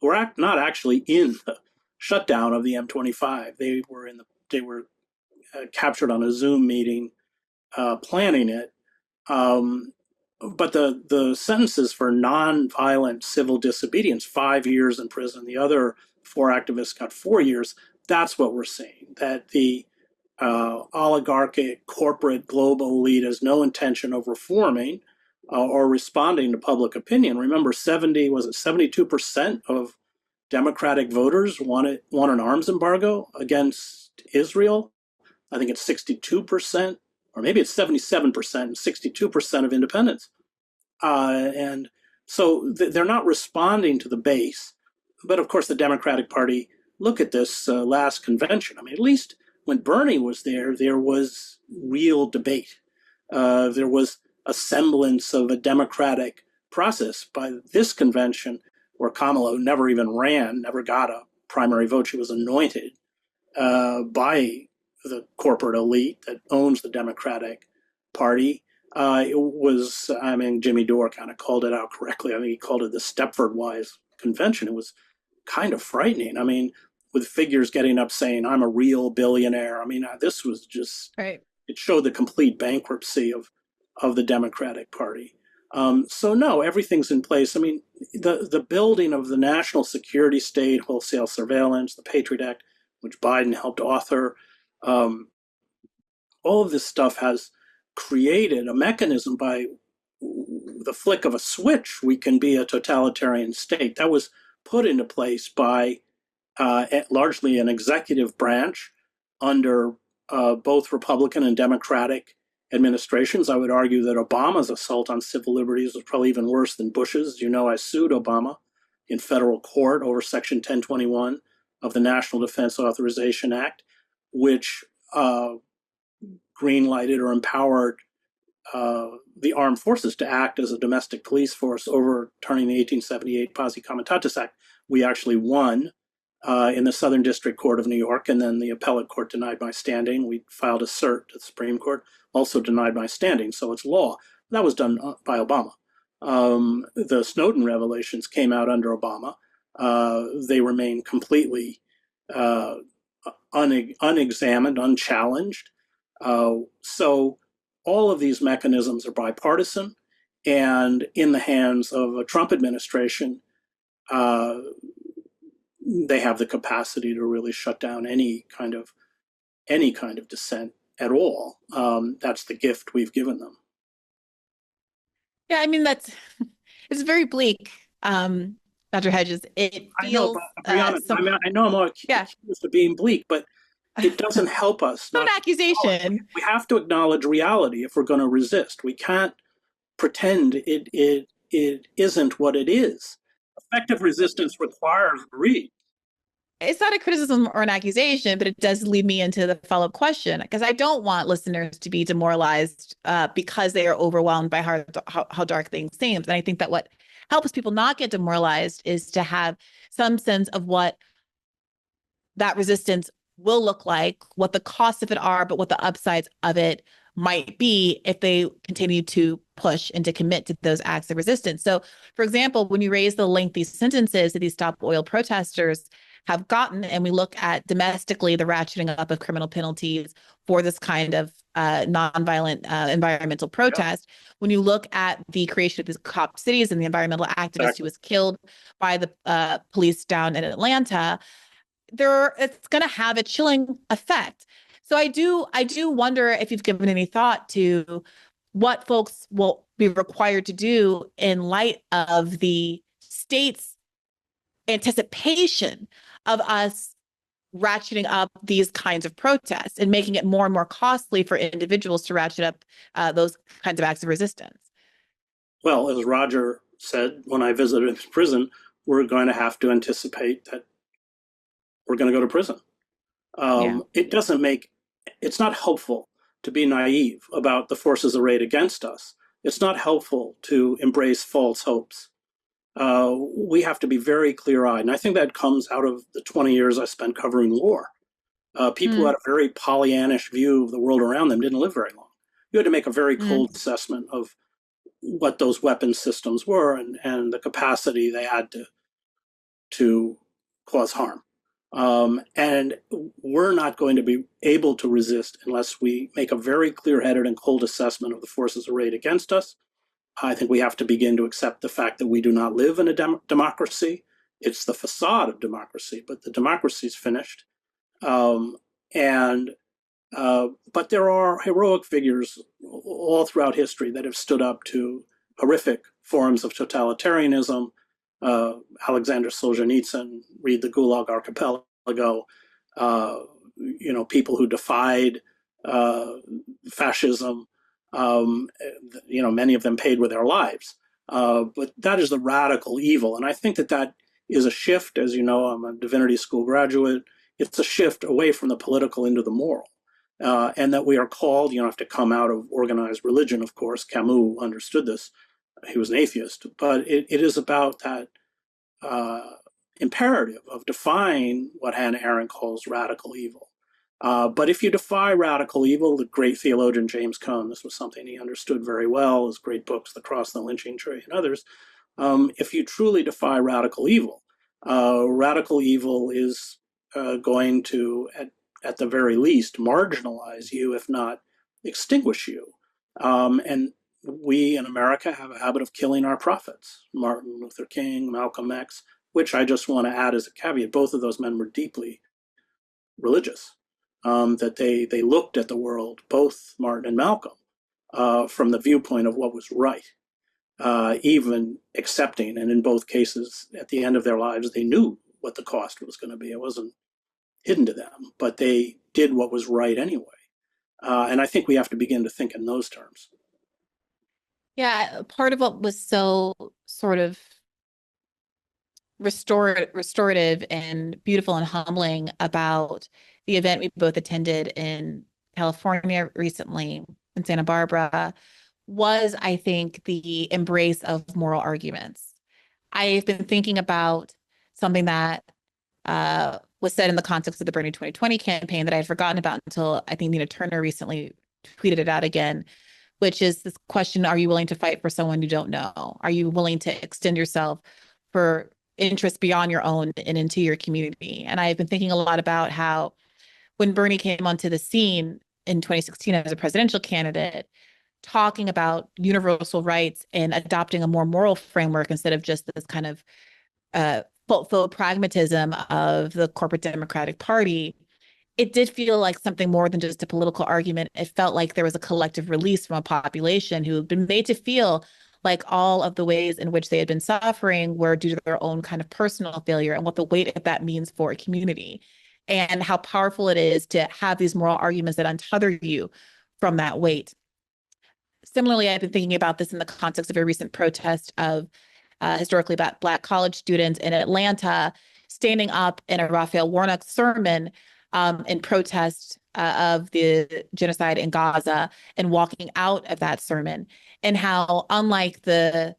were not actually in the shutdown of the M25. They were captured on a Zoom meeting planning it. But the sentences for non-violent civil disobedience, 5 years in prison. The other four activists got 4 years. That's what we're seeing, that the oligarchic corporate global elite has no intention of reforming or responding to public opinion. Remember, 72% of Democratic voters want an arms embargo against Israel. I think it's 62%, or maybe it's 77%, 62% of independents. And so they're not responding to the base. But of course, the Democratic Party, look at this last convention. I mean, at least when Bernie was there was real debate. There was a semblance of a democratic process. By this convention, where Kamala never even ran, never got a primary vote, she was anointed by the corporate elite that owns the Democratic Party. Jimmy Dore kind of called it out correctly. I mean, he called it the Stepford Wives convention. It was kind of frightening. I mean, with figures getting up saying, I'm a real billionaire. I mean, this was just, right. It showed the complete bankruptcy of the Democratic Party. So no, everything's in place. I mean, the building of the national security state, wholesale surveillance, the Patriot Act, which Biden helped author, all of this stuff has created a mechanism by the flick of a switch. We can be a totalitarian state. That was put into place by largely an executive branch under both Republican and Democratic administrations. I would argue that Obama's assault on civil liberties was probably even worse than Bush's. You know, I sued Obama in federal court over Section 1021 of the National Defense Authorization Act, which green-lighted or empowered the armed forces to act as a domestic police force, overturning the 1878 Posse Comitatus Act. We actually won in the Southern District Court of New York, and then the appellate court denied my standing. We filed a cert to the Supreme Court, also denied my standing, so it's law. That was done by Obama. The Snowden revelations came out under Obama. They remain completely unexamined, unchallenged. So all of these mechanisms are bipartisan, and in the hands of a Trump administration, they have the capacity to really shut down any kind of dissent at all. That's the gift we've given them. Yeah, I mean, it's very bleak, Dr. Hedges. It feels. I know I'm all accused of being bleak, but it doesn't help us. Not an accusation. We have to acknowledge reality if we're going to resist. We can't pretend it isn't what it is. Effective resistance requires greed. It's not a criticism or an accusation, but it does lead me into the follow-up question, because I don't want listeners to be demoralized because they are overwhelmed by how dark things seem. And I think that what helps people not get demoralized is to have some sense of what that resistance will look like, what the costs of it are, but what the upsides of it might be if they continue to push and to commit to those acts of resistance. So, for example, when you raise the lengthy sentences that these Stop Oil protesters have gotten, and we look at domestically the ratcheting up of criminal penalties for this kind of nonviolent environmental protest, when you look at the creation of these cop cities and the environmental activist who was killed by the police down in Atlanta, it's going to have a chilling effect. So I do wonder if you've given any thought to what folks will be required to do in light of the state's anticipation of us ratcheting up these kinds of protests and making it more and more costly for individuals to ratchet up those kinds of acts of resistance. Well, as Roger said when I visited his prison, we're going to have to anticipate that we're going to go to prison. Yeah. It's not helpful to be naive about the forces arrayed against us. It's not helpful to embrace false hopes. We have to be very clear-eyed. And I think that comes out of the 20 years I spent covering war. People who had a very Pollyannish view of the world around them didn't live very long. You had to make a very cold assessment of what those weapon systems were and the capacity they had to cause harm. And we're not going to be able to resist unless we make a very clear-headed and cold assessment of the forces arrayed against us. I think we have to begin to accept the fact that we do not live in a democracy. It's the facade of democracy, but the democracy is finished. But there are heroic figures all throughout history that have stood up to horrific forms of totalitarianism. Alexander Solzhenitsyn, read the Gulag Archipelago. People who defied fascism. Many of them paid with their lives. But that is the radical evil, and I think that is a shift. As you know, I'm a divinity school graduate. It's a shift away from the political into the moral. And that we are called, you don't have to come out of organized religion, of course. Camus understood this. He was an atheist. But it is about that imperative of defying what Hannah Arendt calls radical evil. But if you defy radical evil, the great theologian James Cone, this was something he understood very well, his great books, The Cross and the Lynching Tree and others, if you truly defy radical evil is going to, at the very least, marginalize you, if not extinguish you. And we in America have a habit of killing our prophets, Martin Luther King, Malcolm X, which I just want to add as a caveat, both of those men were deeply religious, that they looked at the world, both Martin and Malcolm, from the viewpoint of what was right, even accepting, and in both cases, at the end of their lives, they knew what the cost was going to be. It wasn't hidden to them, but they did what was right anyway. And I think we have to begin to think in those terms. Yeah, part of what was so sort of restorative and beautiful and humbling about the event we both attended in California recently, in Santa Barbara, was, I think, the embrace of moral arguments. I've been thinking about something that was said in the context of the Bernie 2020 campaign that I had forgotten about until I think Nina Turner recently tweeted it out again, which is this question: are you willing to fight for someone you don't know? Are you willing to extend yourself for interests beyond your own and into your community? And I've been thinking a lot about how when Bernie came onto the scene in 2016 as a presidential candidate, talking about universal rights and adopting a more moral framework instead of just this kind of faux pragmatism of the corporate Democratic Party, it did feel like something more than just a political argument. It felt like there was a collective release from a population who had been made to feel like all of the ways in which they had been suffering were due to their own kind of personal failure, and what the weight of that means for a community, and how powerful it is to have these moral arguments that untether you from that weight. Similarly, I've been thinking about this in the context of a recent protest of historically Black college students in Atlanta standing up in a Raphael Warnock sermon in protest of the genocide in Gaza and walking out of that sermon, and how, unlike the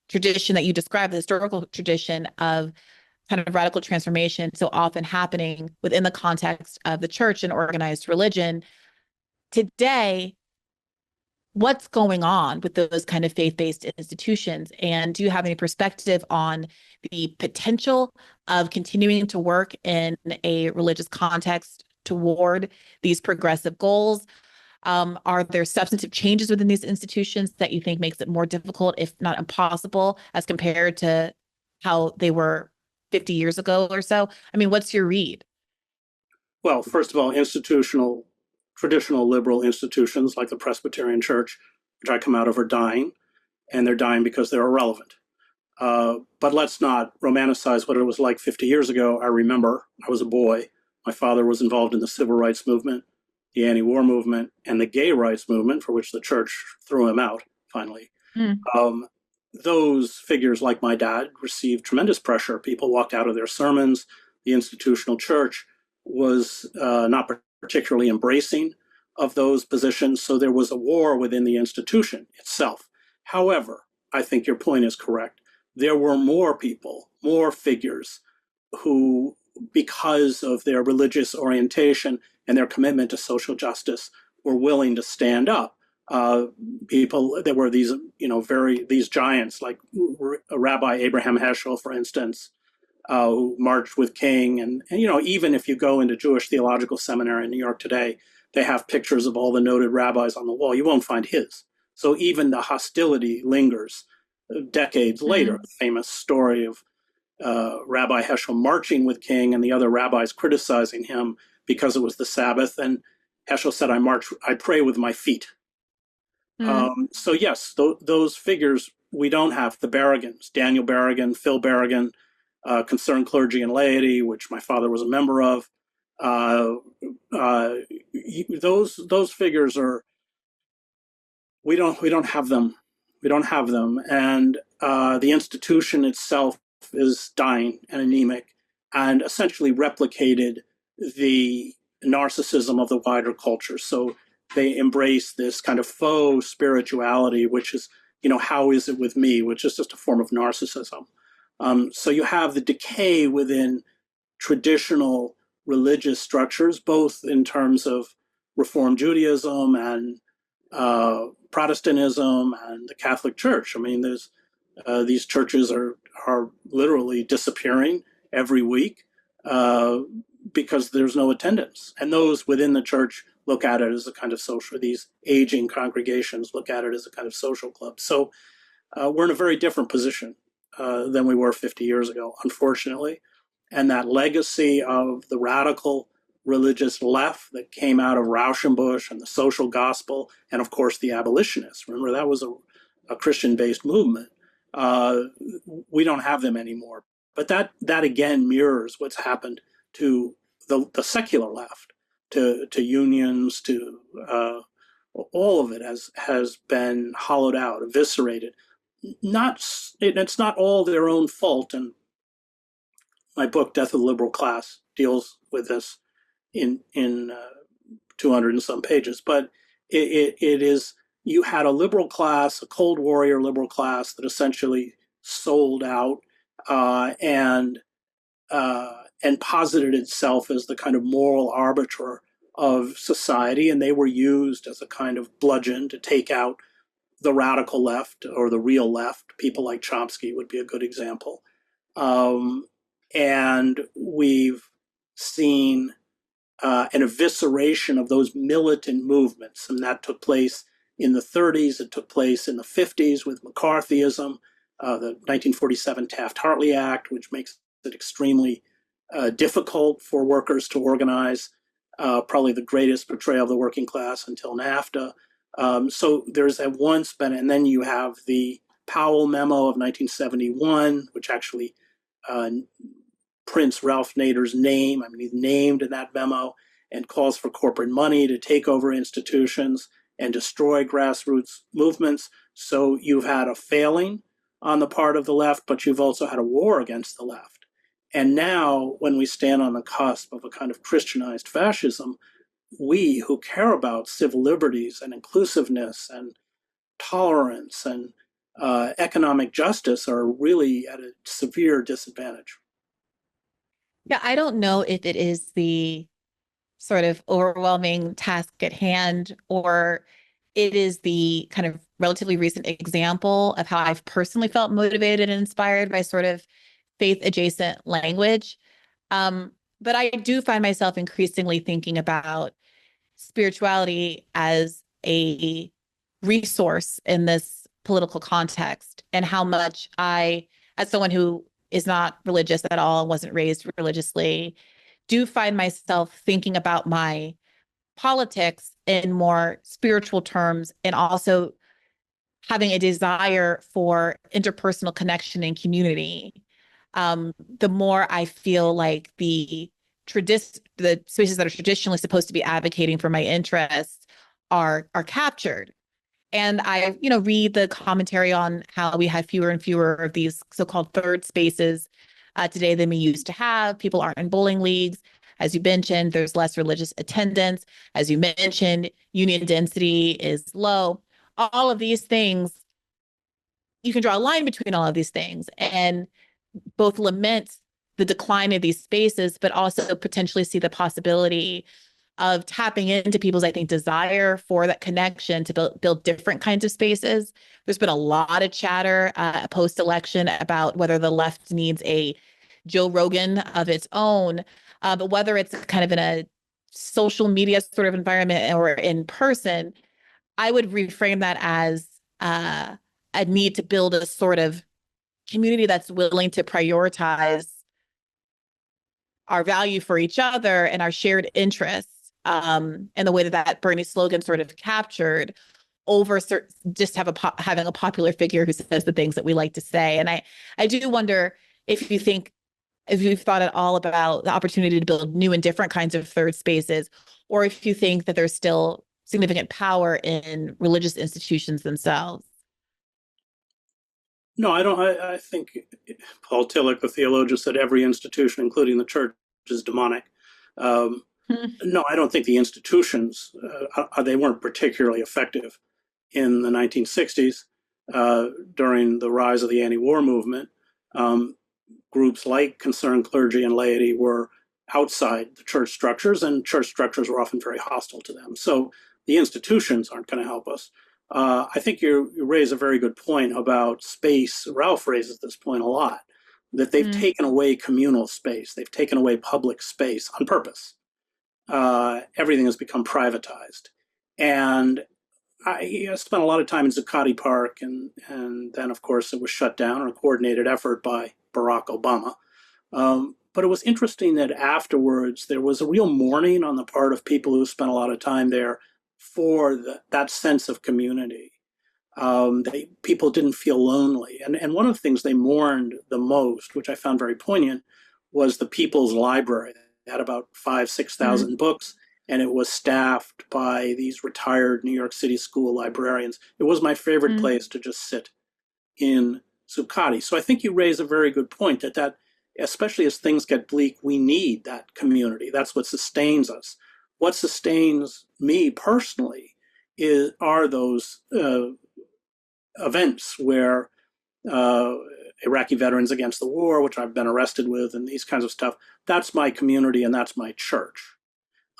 tradition that you described, the historical tradition of kind of radical transformation so often happening within the context of the church and organized religion, today, what's going on with those kind of faith-based institutions? And do you have any perspective on the potential of continuing to work in a religious context toward these progressive goals? Are there substantive changes within these institutions that you think makes it more difficult, if not impossible, as compared to how they were 50 years ago or so? I mean, what's your read? Well, first of all, traditional liberal institutions like the Presbyterian Church, which I come out of, are dying, and they're dying because they're irrelevant. But let's not romanticize what it was like 50 years ago. I remember, I was a boy My father was involved in the civil rights movement, the anti-war movement, and the gay rights movement, for which the church threw him out finally. Mm. Those figures, like my dad, received tremendous pressure. People walked out of their sermons. The institutional church was not particularly embracing of those positions, so there was a war within the institution itself. However, I think your point is correct. There were more people, more figures who, because of their religious orientation and their commitment to social justice, were willing to stand up. People, there were these, these giants like Rabbi Abraham Heschel, for instance, who marched with King. And, even if you go into Jewish Theological Seminary in New York today, they have pictures of all the noted rabbis on the wall. You won't find his. So even the hostility lingers decades later. The famous story of Rabbi Heschel marching with King and the other rabbis criticizing him because it was the Sabbath. And Heschel said, I pray with my feet. So yes, those figures, we don't have the Berrigans, Daniel Berrigan, Phil Berrigan, Concerned Clergy and Laity, which my father was a member of. Those figures are, we don't have them. We don't have them. And the institution itself is dying and anemic and essentially replicated the narcissism of the wider culture. So they embrace this kind of faux spirituality, which is, how is it with me, which is just a form of narcissism. So you have the decay within traditional religious structures, both in terms of Reform Judaism and Protestantism and the Catholic Church. I mean, there's these churches are literally disappearing every week because there's no attendance, and those within the church look at it as a kind of social. These aging congregations look at it as a kind of social club. So we're in a very different position than we were 50 years ago, unfortunately. And that legacy of the radical religious left that came out of Rauschenbusch and the social gospel, and of course the abolitionists. Remember, that was a Christian-based movement. We don't have them anymore. But that again mirrors what's happened to the secular left, to unions, to all of it has been hollowed out, eviscerated. It's not all their own fault, and my book Death of the Liberal Class deals with this in 200 and some pages. But it is, you had a liberal class, a Cold Warrior liberal class that essentially sold out and posited itself as the kind of moral arbiter of society, and they were used as a kind of bludgeon to take out the radical left or the real left. People like Chomsky would be a good example. And we've seen an evisceration of those militant movements, and that took place in the 30s. It took place in the 50s with McCarthyism, the 1947 Taft-Hartley Act, which makes it extremely difficult for workers to organize, probably the greatest betrayal of the working class until NAFTA. So there's that once been, and then you have the Powell Memo of 1971, which actually prints Ralph Nader's name. I mean, he's named in that memo, and calls for corporate money to take over institutions and destroy grassroots movements. So you've had a failing on the part of the left, but you've also had a war against the left. And now, when we stand on the cusp of a kind of Christianized fascism, we who care about civil liberties and inclusiveness and tolerance and economic justice are really at a severe disadvantage. Yeah, I don't know if it is the sort of overwhelming task at hand, or it is the kind of relatively recent example of how I've personally felt motivated and inspired by sort of faith adjacent language. But I do find myself increasingly thinking about spirituality as a resource in this political context, and how much I, as someone who is not religious at all, wasn't raised religiously, do find myself thinking about my politics in more spiritual terms, and also having a desire for interpersonal connection and community. The more I feel like the the spaces that are traditionally supposed to be advocating for my interests are captured. And I, read the commentary on how we have fewer and fewer of these so-called third spaces today than we used to have. People aren't in bowling leagues. As you mentioned, there's less religious attendance. As you mentioned, union density is low. All of these things, you can draw a line between all of these things and both lament the decline of these spaces, but also potentially see the possibility of tapping into people's, I think, desire for that connection to build different kinds of spaces. There's been a lot of chatter post-election about whether the left needs a Joe Rogan of its own, but whether it's kind of in a social media sort of environment or in person, I would reframe that as a need to build a sort of community that's willing to prioritize our value for each other and our shared interests, and the way that Bernie slogan sort of captured over just having a popular figure who says the things that we like to say. And I do wonder if you've thought at all about the opportunity to build new and different kinds of third spaces, or if you think that there's still significant power in religious institutions themselves. No, I don't. I think Paul Tillich, the theologian, said every institution, including the church, is demonic. No, I don't think the institutions, they weren't particularly effective in the 1960s during the rise of the anti-war movement. Groups like concerned clergy and laity were outside the church structures, and church structures were often very hostile to them. So the institutions aren't going to help us. I think you raise a very good point about space. Ralph raises this point a lot, that they've taken away communal space. They've taken away public space on purpose. Everything has become privatized. And I spent a lot of time in Zuccotti Park, and then, of course, it was shut down, a coordinated effort by Barack Obama. But it was interesting that afterwards there was a real mourning on the part of people who spent a lot of time there for that sense of community. People didn't feel lonely. And one of the things they mourned the most, which I found very poignant, was the People's Library. They had about 5,000-6,000 books, and it was staffed by these retired New York City school librarians. It was my favorite place to just sit in Zuccotti. So I think you raise a very good point that especially as things get bleak, we need that community. That's what sustains us. What sustains me personally are those events where Iraqi Veterans Against the War, which I've been arrested with, and these kinds of stuff. That's my community and that's my church.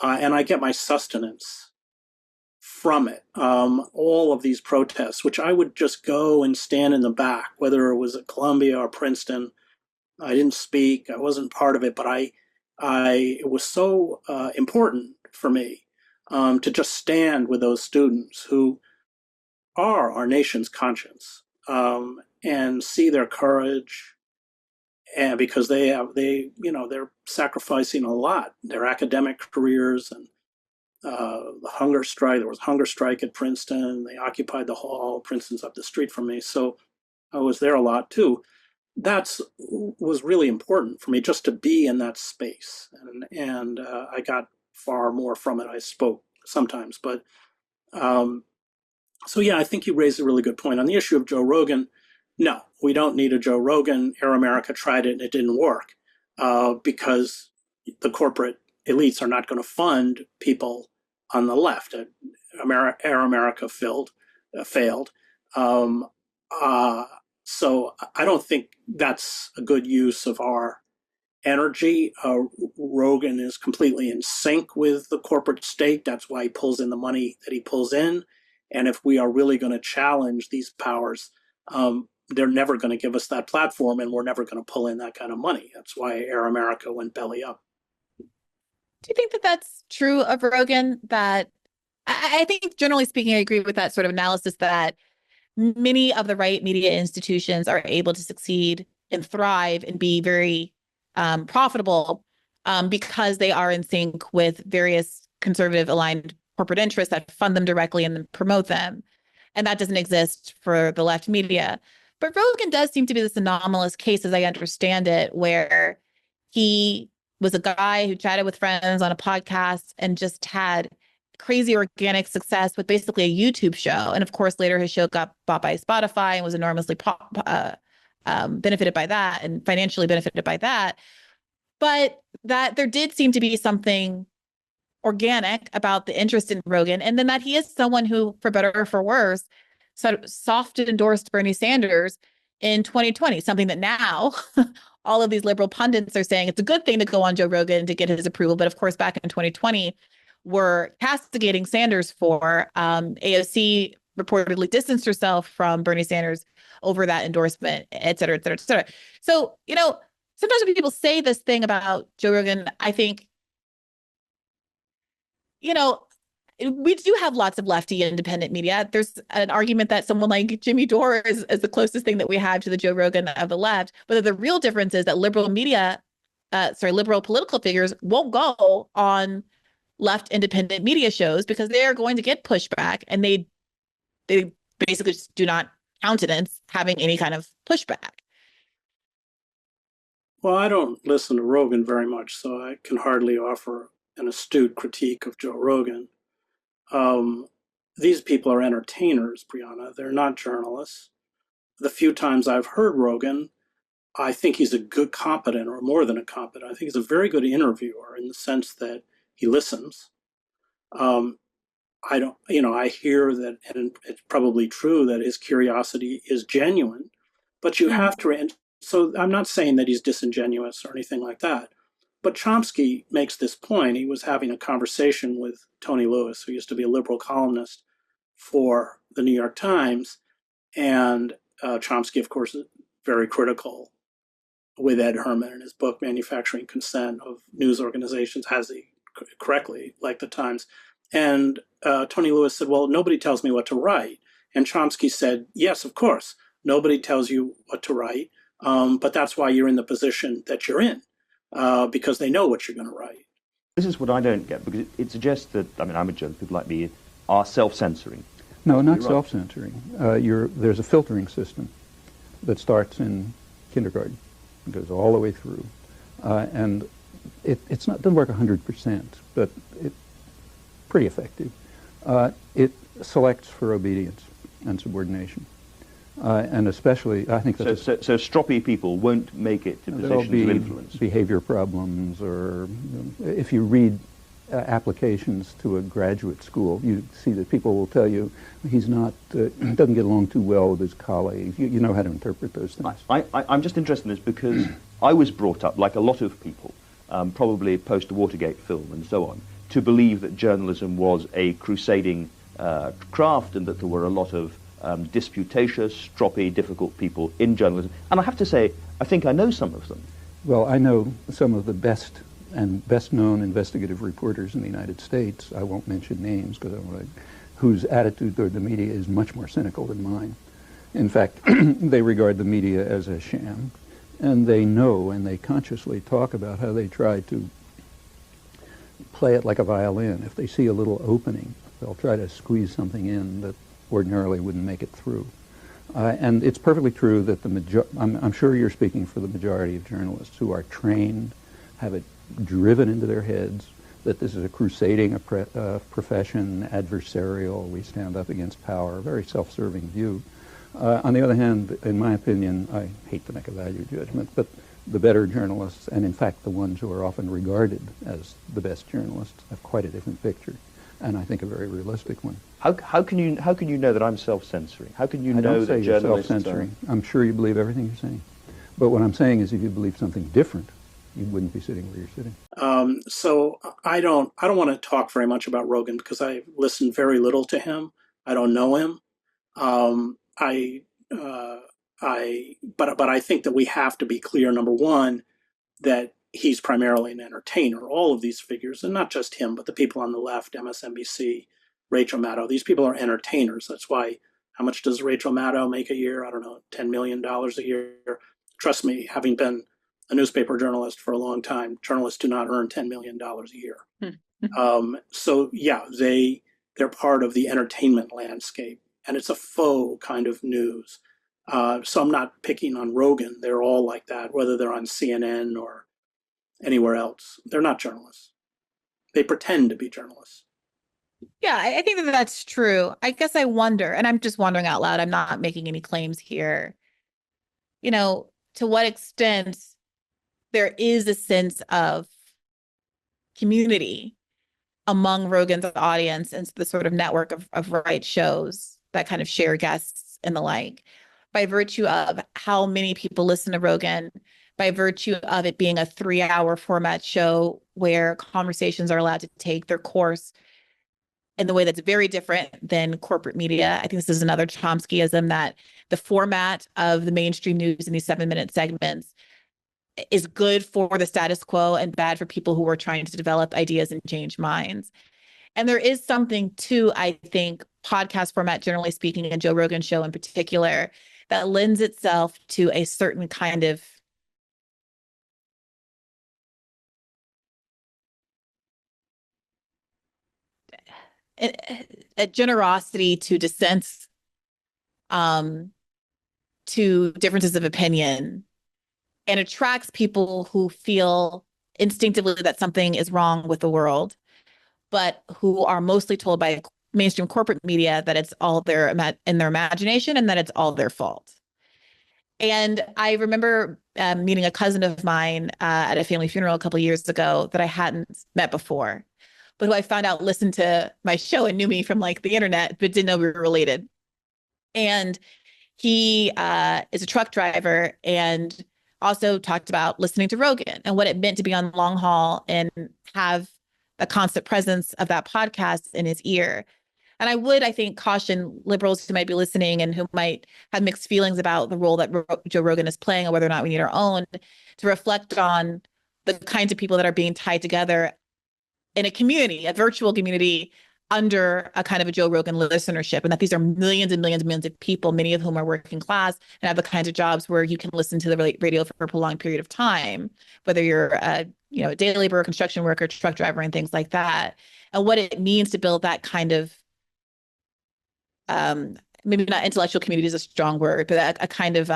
And I get my sustenance from it. All of these protests, which I would just go and stand in the back, whether it was at Columbia or Princeton. I didn't speak. I wasn't part of it, but it was so important for me to just stand with those students who are our nation's conscience, and see their courage, and because they're sacrificing a lot, their academic careers, and the hunger strike. There was a hunger strike at Princeton. They occupied the hall. Princeton's up the street from me, so I was there a lot too. That was really important for me, just to be in that space, and I got far more from it. I spoke sometimes, but so yeah, I think you raised a really good point on the issue of Joe Rogan. No, we don't need a Joe Rogan. Air America tried it and it didn't work because the corporate elites are not going to fund people on the left. Air America failed. So I don't think that's a good use of our energy. Rogan is completely in sync with the corporate state. That's why he pulls in the money that he pulls in. And if we are really going to challenge these powers, they're never going to give us that platform, and we're never going to pull in that kind of money. That's why Air America went belly up. Do you think that that's true of Rogan? That I think, generally speaking, I agree with that sort of analysis that many of the right media institutions are able to succeed and thrive and be very profitable because they are in sync with various conservative aligned corporate interests that fund them directly and promote them. And that doesn't exist for the left media. But Rogan does seem to be this anomalous case, as I understand it, where he was a guy who chatted with friends on a podcast and just had crazy organic success with basically a YouTube show. And of course, later his show got bought by Spotify and was enormously benefited by that and financially benefited by that. But that there did seem to be something organic about the interest in Rogan. And then that he is someone who, for better or for worse, sort of soft endorsed Bernie Sanders in 2020, something that now all of these liberal pundits are saying it's a good thing to go on Joe Rogan to get his approval. But of course, back in 2020, we're castigating Sanders for AOC reportedly distanced herself from Bernie Sanders over that endorsement, et cetera, et cetera, et cetera. So, sometimes when people say this thing about Joe Rogan, I think, we do have lots of lefty independent media. There's an argument that someone like Jimmy Dore is the closest thing that we have to the Joe Rogan of the left. But the real difference is that liberal political figures won't go on left independent media shows because they are going to get pushback, and they basically just do not countenance having any kind of pushback. Well, I don't listen to Rogan very much, so I can hardly offer an astute critique of Joe Rogan. These people are entertainers, Brianna. They're not journalists. The few times I've heard Rogan, I think he's a good competent, or more than a competent. I think he's a very good interviewer in the sense that he listens. I hear that, and it's probably true that his curiosity is genuine, but you have to, and so I'm not saying that he's disingenuous or anything like that. But Chomsky makes this point. He was having a conversation with Tony Lewis, who used to be a liberal columnist for the New York Times. And Chomsky, of course, is very critical with Ed Herman in his book, Manufacturing Consent, of news organizations, has he correctly, like the Times. And Tony Lewis said, well, nobody tells me what to write. And Chomsky said, yes, of course, nobody tells you what to write, but that's why you're in the position that you're in. Because they know what you're going to write. This is what I don't get, because it suggests that, I'm a journalist, people like me are self-censoring. No, not self-censoring. There's a filtering system that starts in kindergarten. It goes all the way through. And it doesn't work 100%, but it's pretty effective. It selects for obedience and subordination. And especially, I think that so stroppy people won't make it to positions of influence. Behavior problems, or if you read applications to a graduate school, you see that people will tell you he's not doesn't get along too well with his colleagues. You know how to interpret those things. I'm just interested in this because I was brought up, like a lot of people, probably post the Watergate film and so on, to believe that journalism was a crusading craft and that there were a lot of disputatious, stroppy, difficult people in journalism. And I have to say, I think I know some of them. Well, I know some of the best known investigative reporters in the United States. I won't mention names because whose attitude toward the media is much more cynical than mine. In fact, they regard the media as a sham, and they know and they consciously talk about how they try to play it like a violin. If they see a little opening, they'll try to squeeze something in that ordinarily wouldn't make it through. And it's perfectly true that I'm sure you're speaking for the majority of journalists who are trained, have it driven into their heads that this is a crusading profession, adversarial, we stand up against power, a very self-serving view. On the other hand, in my opinion, I hate to make a value judgment, but the better journalists, and in fact the ones who are often regarded as the best journalists, have quite a different picture, and I think a very realistic one. How can you know that I'm self-censoring? How can you know that journalists are self-censoring? I'm sure you believe everything you're saying. But what I'm saying is if you believe something different, you wouldn't be sitting where you're sitting. So I don't want to talk very much about Rogan because I listened very little to him. I don't know him. But I think that we have to be clear, number one, that he's primarily an entertainer. All of these figures, and not just him, but the people on the left, MSNBC, Rachel Maddow, these people are entertainers. That's why, how much does Rachel Maddow make a year? I don't know, $10 million a year. Trust me, having been a newspaper journalist for a long time, journalists do not earn $10 million a year. So yeah, they're part of the entertainment landscape, and it's a faux kind of news. So I'm not picking on Rogan. They're all like that, whether they're on CNN or anywhere else. They're not journalists. They pretend to be journalists. Yeah, I think that that's true. I guess I wonder, and I'm just wondering out loud, I'm not making any claims here, to what extent there is a sense of community among Rogan's audience and the sort of network of right shows that kind of share guests and the like, by virtue of how many people listen to Rogan, by virtue of it being a 3-hour format show where conversations are allowed to take their course in the way that's very different than corporate media. I think this is another Chomskyism, that the format of the mainstream news in these 7-minute segments is good for the status quo and bad for people who are trying to develop ideas and change minds. And there is something to, I think, podcast format, generally speaking, and Joe Rogan show in particular, that lends itself to a certain kind of a generosity to dissents, to differences of opinion, and attracts people who feel instinctively that something is wrong with the world, but who are mostly told by mainstream corporate media that it's all in their imagination and that it's all their fault. And I remember meeting a cousin of mine at a family funeral a couple of years ago that I hadn't met before, but who I found out listened to my show and knew me from like the internet, but didn't know we were related. And he is a truck driver and also talked about listening to Rogan and what it meant to be on long haul and have a constant presence of that podcast in his ear. And I think, caution liberals who might be listening and who might have mixed feelings about the role that Joe Rogan is playing or whether or not we need our own, to reflect on the kinds of people that are being tied together in a community, a virtual community, under a kind of a Joe Rogan listenership, and that these are millions and millions and millions of people, many of whom are working class and have the kinds of jobs where you can listen to the radio for a prolonged period of time, whether you're a day laborer, construction worker, truck driver, and things like that, and what it means to build that kind of maybe not intellectual community is a strong word, but a kind of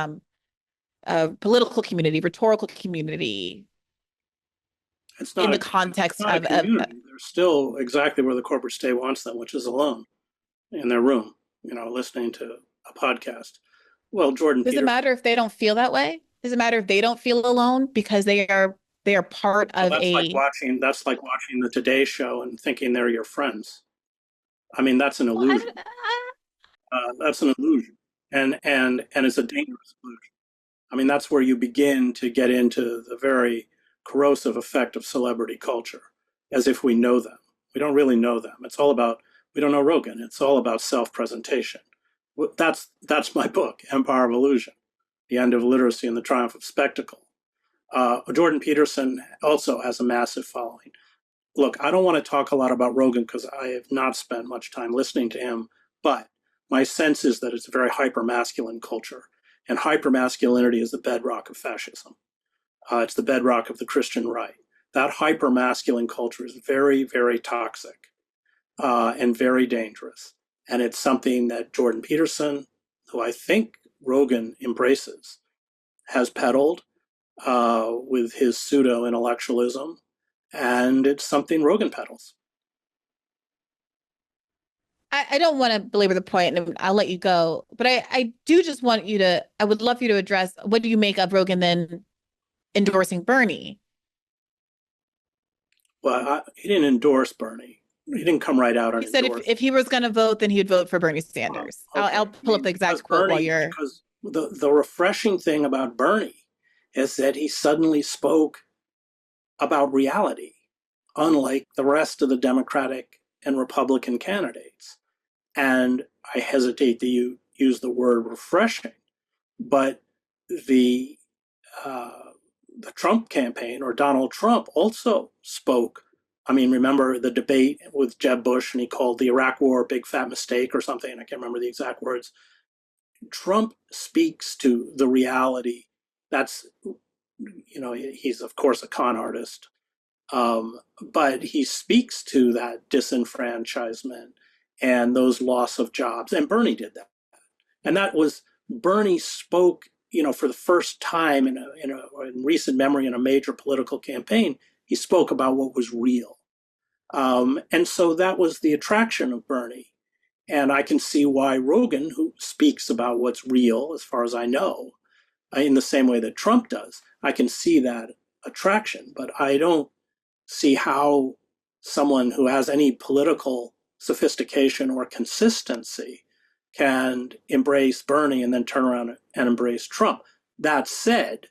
political community, rhetorical community. It's not in the context of a community. They're still exactly where the corporate state wants them, which is alone in their room, listening to a podcast. Well, Jordan Does it matter if they don't feel that way? Does it matter if they don't feel alone because they are part of that's like watching the Today Show and thinking they're your friends. I mean, that's an illusion. That's an illusion, and it's a dangerous illusion. I mean, that's where you begin to get into the very corrosive effect of celebrity culture, as if we know them. We don't really know them. It's all about, we don't know Rogan. It's all about self-presentation. That's my book, Empire of Illusion, The End of Literacy and the Triumph of Spectacle. Jordan Peterson also has a massive following. Look, I don't want to talk a lot about Rogan because I have not spent much time listening to him, but my sense is that it's a very hyper-masculine culture, and hyper-masculinity is the bedrock of fascism. It's the bedrock of the Christian right. That hyper-masculine culture is very, very toxic and very dangerous. And it's something that Jordan Peterson, who I think Rogan embraces, has peddled with his pseudo-intellectualism. And it's something Rogan peddles. I don't want to belabor the point, and I'll let you go. But I do just want you to, I would love for you to address, what do you make of Rogan then endorsing Bernie? Well, he didn't endorse Bernie. He didn't come right out and He said if he was going to vote, then he would vote for Bernie Sanders. Okay. I'll pull up the exact quote while you're... Because the refreshing thing about Bernie is that he suddenly spoke about reality, unlike the rest of the Democratic and Republican candidates. And I hesitate to use the word refreshing, but the Trump campaign, or Donald Trump, also spoke. I mean, remember the debate with Jeb Bush, and he called the Iraq War a big fat mistake or something. I can't remember the exact words. Trump speaks to the reality. That's, he's of course a con artist, but he speaks to that disenfranchisement and those loss of jobs. And Bernie did that. And that was, Bernie spoke for the first time in recent memory in a major political campaign, he spoke about what was real. And so that was the attraction of Bernie. And I can see why Rogan, who speaks about what's real, as far as I know, in the same way that Trump does, I can see that attraction. But I don't see how someone who has any political sophistication or consistency can embrace Bernie and then turn around and embrace Trump. That said,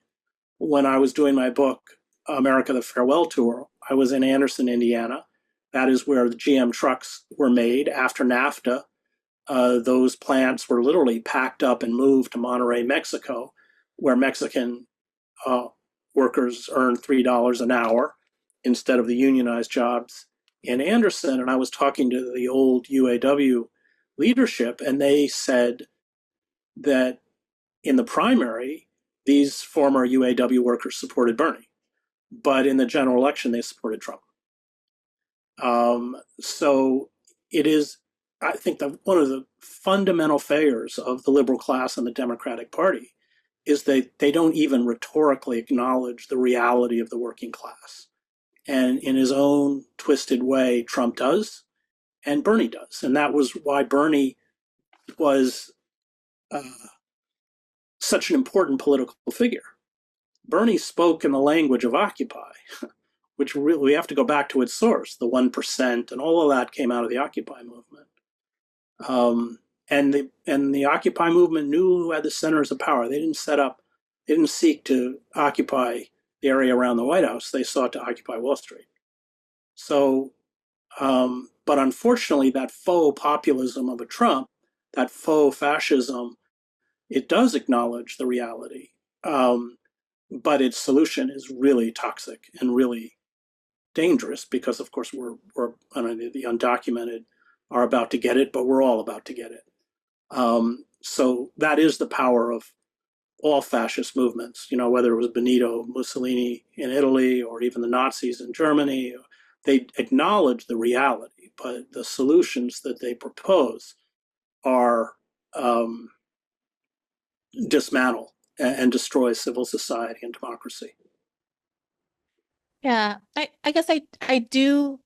when I was doing my book, America, the Farewell Tour, I was in Anderson, Indiana. That is where the GM trucks were made after NAFTA. Those plants were literally packed up and moved to Monterrey, Mexico, where Mexican workers earned $3 an hour instead of the unionized jobs in Anderson. And I was talking to the old UAW leadership, and they said that in the primary, these former UAW workers supported Bernie, but in the general election, they supported Trump. So it is, I think, that one of the fundamental failures of the liberal class and the Democratic Party is that they don't even rhetorically acknowledge the reality of the working class. And in his own twisted way, Trump does, and Bernie does. And that was why Bernie was such an important political figure. Bernie spoke in the language of Occupy, which really, we have to go back to its source. The 1% and all of that came out of the Occupy movement. And the Occupy movement knew who had the centers of power. They didn't seek to occupy the area around the White House. They sought to occupy Wall Street. So, but unfortunately, that faux populism of a Trump, that faux fascism, it does acknowledge the reality. But its solution is really toxic and really dangerous because, of course, we're the undocumented are about to get it, but we're all about to get it. So that is the power of all fascist movements, whether it was Benito Mussolini in Italy or even the Nazis in Germany. They acknowledge the reality, but the solutions that they propose are dismantle and destroy civil society and democracy. Yeah, I guess I do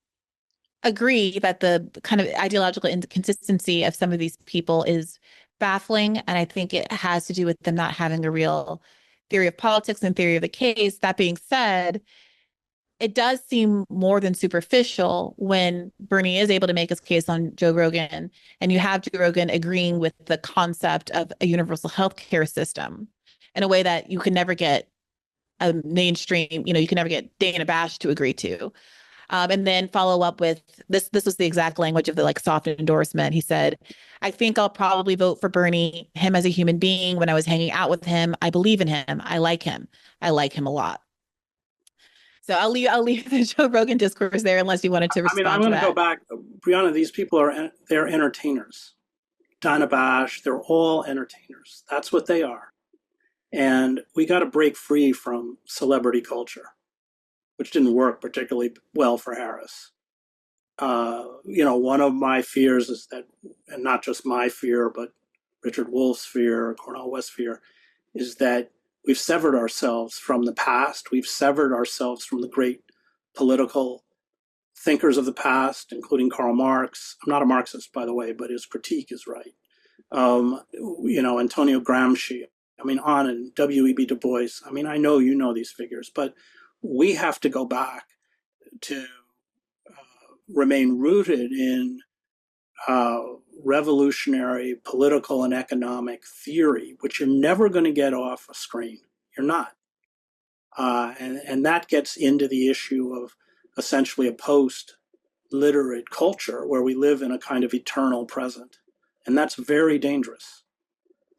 agree that the kind of ideological inconsistency of some of these people is baffling. And I think it has to do with them not having a real theory of politics and theory of the case. That being said, it does seem more than superficial when Bernie is able to make his case on Joe Rogan, and you have Joe Rogan agreeing with the concept of a universal health care system in a way that you can never get a mainstream, you can never get Dana Bash to agree to. And then follow up with this. This was the exact language of the soft endorsement. He said, I think I'll probably vote for Bernie, him as a human being. When I was hanging out with him, I believe in him. I like him. I like him a lot. So I'll leave the Joe Rogan discourse there unless you wanted to respond I'm going to go back. Brianna, these people they're entertainers. Dana Bash, they're all entertainers. That's what they are. And we got to break free from celebrity culture, which didn't work particularly well for Harris. One of my fears is that, and not just my fear, but Richard Wolff's fear, Cornel West's fear, is that we've severed ourselves from the past. We've severed ourselves from the great political thinkers of the past, including Karl Marx. I'm not a Marxist, by the way, but his critique is right. Antonio Gramsci, on and W.E.B. Du Bois. I know you know these figures, but we have to go back to remain rooted in revolutionary political and economic theory, which you're never going to get off a screen. You're not. And that gets into the issue of essentially a post-literate culture where we live in a kind of eternal present. And that's very dangerous.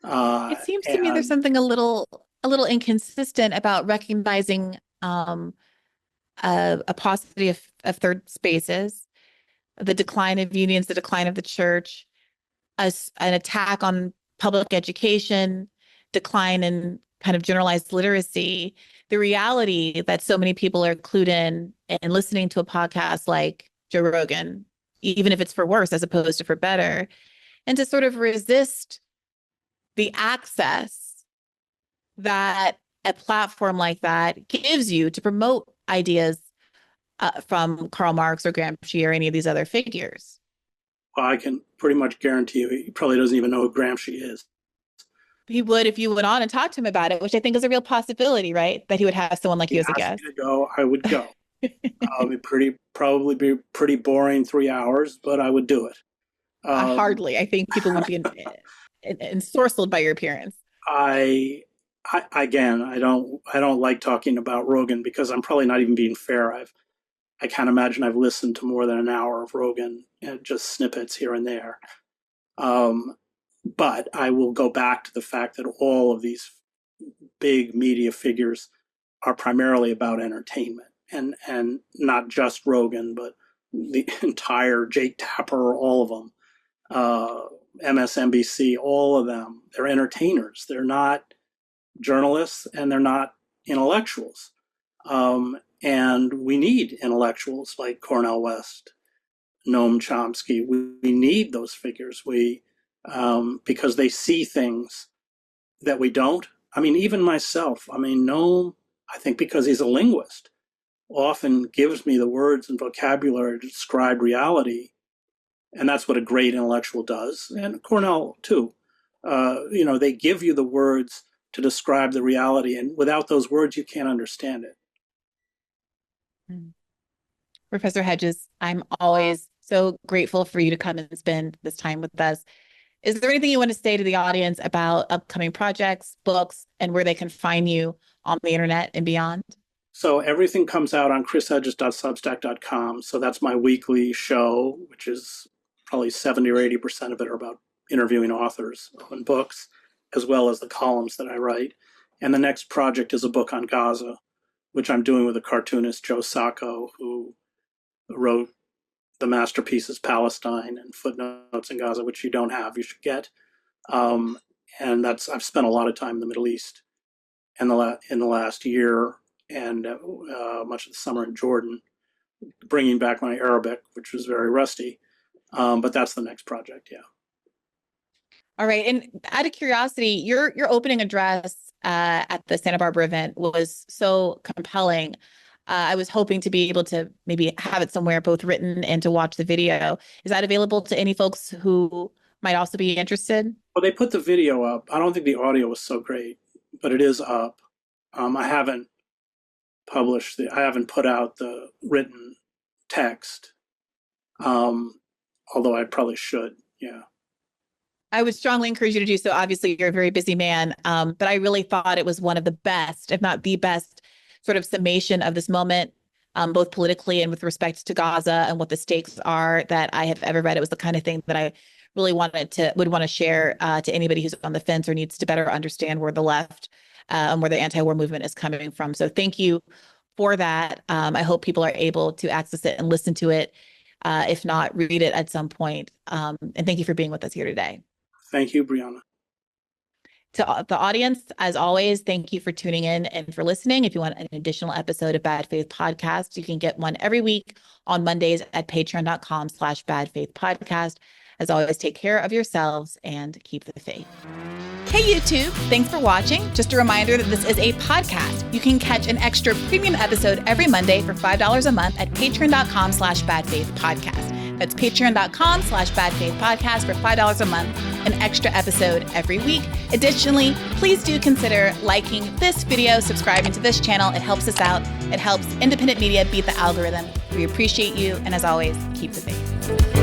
It seems to me there's something a little inconsistent about recognizing a paucity of third spaces, the decline of unions, the decline of the church, an attack on public education, decline in kind of generalized literacy, the reality that so many people are clued in and listening to a podcast like Joe Rogan, even if it's for worse as opposed to for better, and to sort of resist the access that a platform like that gives you to promote ideas from Karl Marx or Gramsci or any of these other figures? Well, I can pretty much guarantee you he probably doesn't even know who Gramsci is. He would if you went on and talked to him about it, which I think is a real possibility, right? That he would have someone like He you as a asked guest. me to go, I would go. Probably be pretty boring 3 hours, but I would do it. Hardly. I think people would be ensorcelled by your appearance. I don't like talking about Rogan because I'm probably not even being fair. I can't imagine I've listened to more than an hour of Rogan and just snippets here and there. But I will go back to the fact that all of these big media figures are primarily about entertainment, and not just Rogan, but the entire Jake Tapper, all of them, MSNBC, all of them. They're entertainers. They're not journalists, and they're not intellectuals. And we need intellectuals like Cornel West, Noam Chomsky. We need those figures. Because they see things that we don't. I mean, even myself. I mean, Noam, I think because he's a linguist, often gives me the words and vocabulary to describe reality, and that's what a great intellectual does. And Cornell too. They give you the words to describe the reality, and without those words, you can't understand it. Professor Hedges, I'm always so grateful for you to come and spend this time with us. Is there anything you want to say to the audience about upcoming projects, books, and where they can find you on the internet and beyond? So everything comes out on chrishedges.substack.com. So that's my weekly show, which is probably 70 or 80% of it are about interviewing authors on books, as well as the columns that I write. And the next project is a book on Gaza, which I'm doing with a cartoonist, Joe Sacco, who wrote the masterpieces Palestine and Footnotes in Gaza, which you don't have, you should get. And I've spent a lot of time in the Middle East in the last year, and much of the summer in Jordan, bringing back my Arabic, which was very rusty. But that's the next project, yeah. All right. And out of curiosity, your opening address at the Santa Barbara event was so compelling. I was hoping to be able to maybe have it somewhere, both written and to watch the video. Is that available to any folks who might also be interested? Well, they put the video up. I don't think the audio was so great, but it is up. I haven't I haven't put out the written text, although I probably should, yeah. I would strongly encourage you to do so. Obviously, you're a very busy man, but I really thought it was one of the best, if not the best, sort of summation of this moment, both politically and with respect to Gaza and what the stakes are that I have ever read. It was the kind of thing that I really would want to share to anybody who's on the fence or needs to better understand where the left and where the anti-war movement is coming from. So thank you for that. I hope people are able to access it and listen to it, if not read it at some point. And thank you for being with us here today. Thank you, Brianna. To the audience, as always, thank you for tuning in and for listening. If you want an additional episode of Bad Faith Podcast, you can get one every week on Mondays at patreon.com/badfaithpodcast. As always, take care of yourselves and keep the faith. Hey, YouTube, thanks for watching. Just a reminder that this is a podcast. You can catch an extra premium episode every Monday for $5 a month at patreon.com/badfaithpodcast. That's patreon.com/badfaithpodcast for $5 a month, an extra episode every week. Additionally, please do consider liking this video, subscribing to this channel. It helps us out. It helps independent media beat the algorithm. We appreciate you. And as always, keep the faith.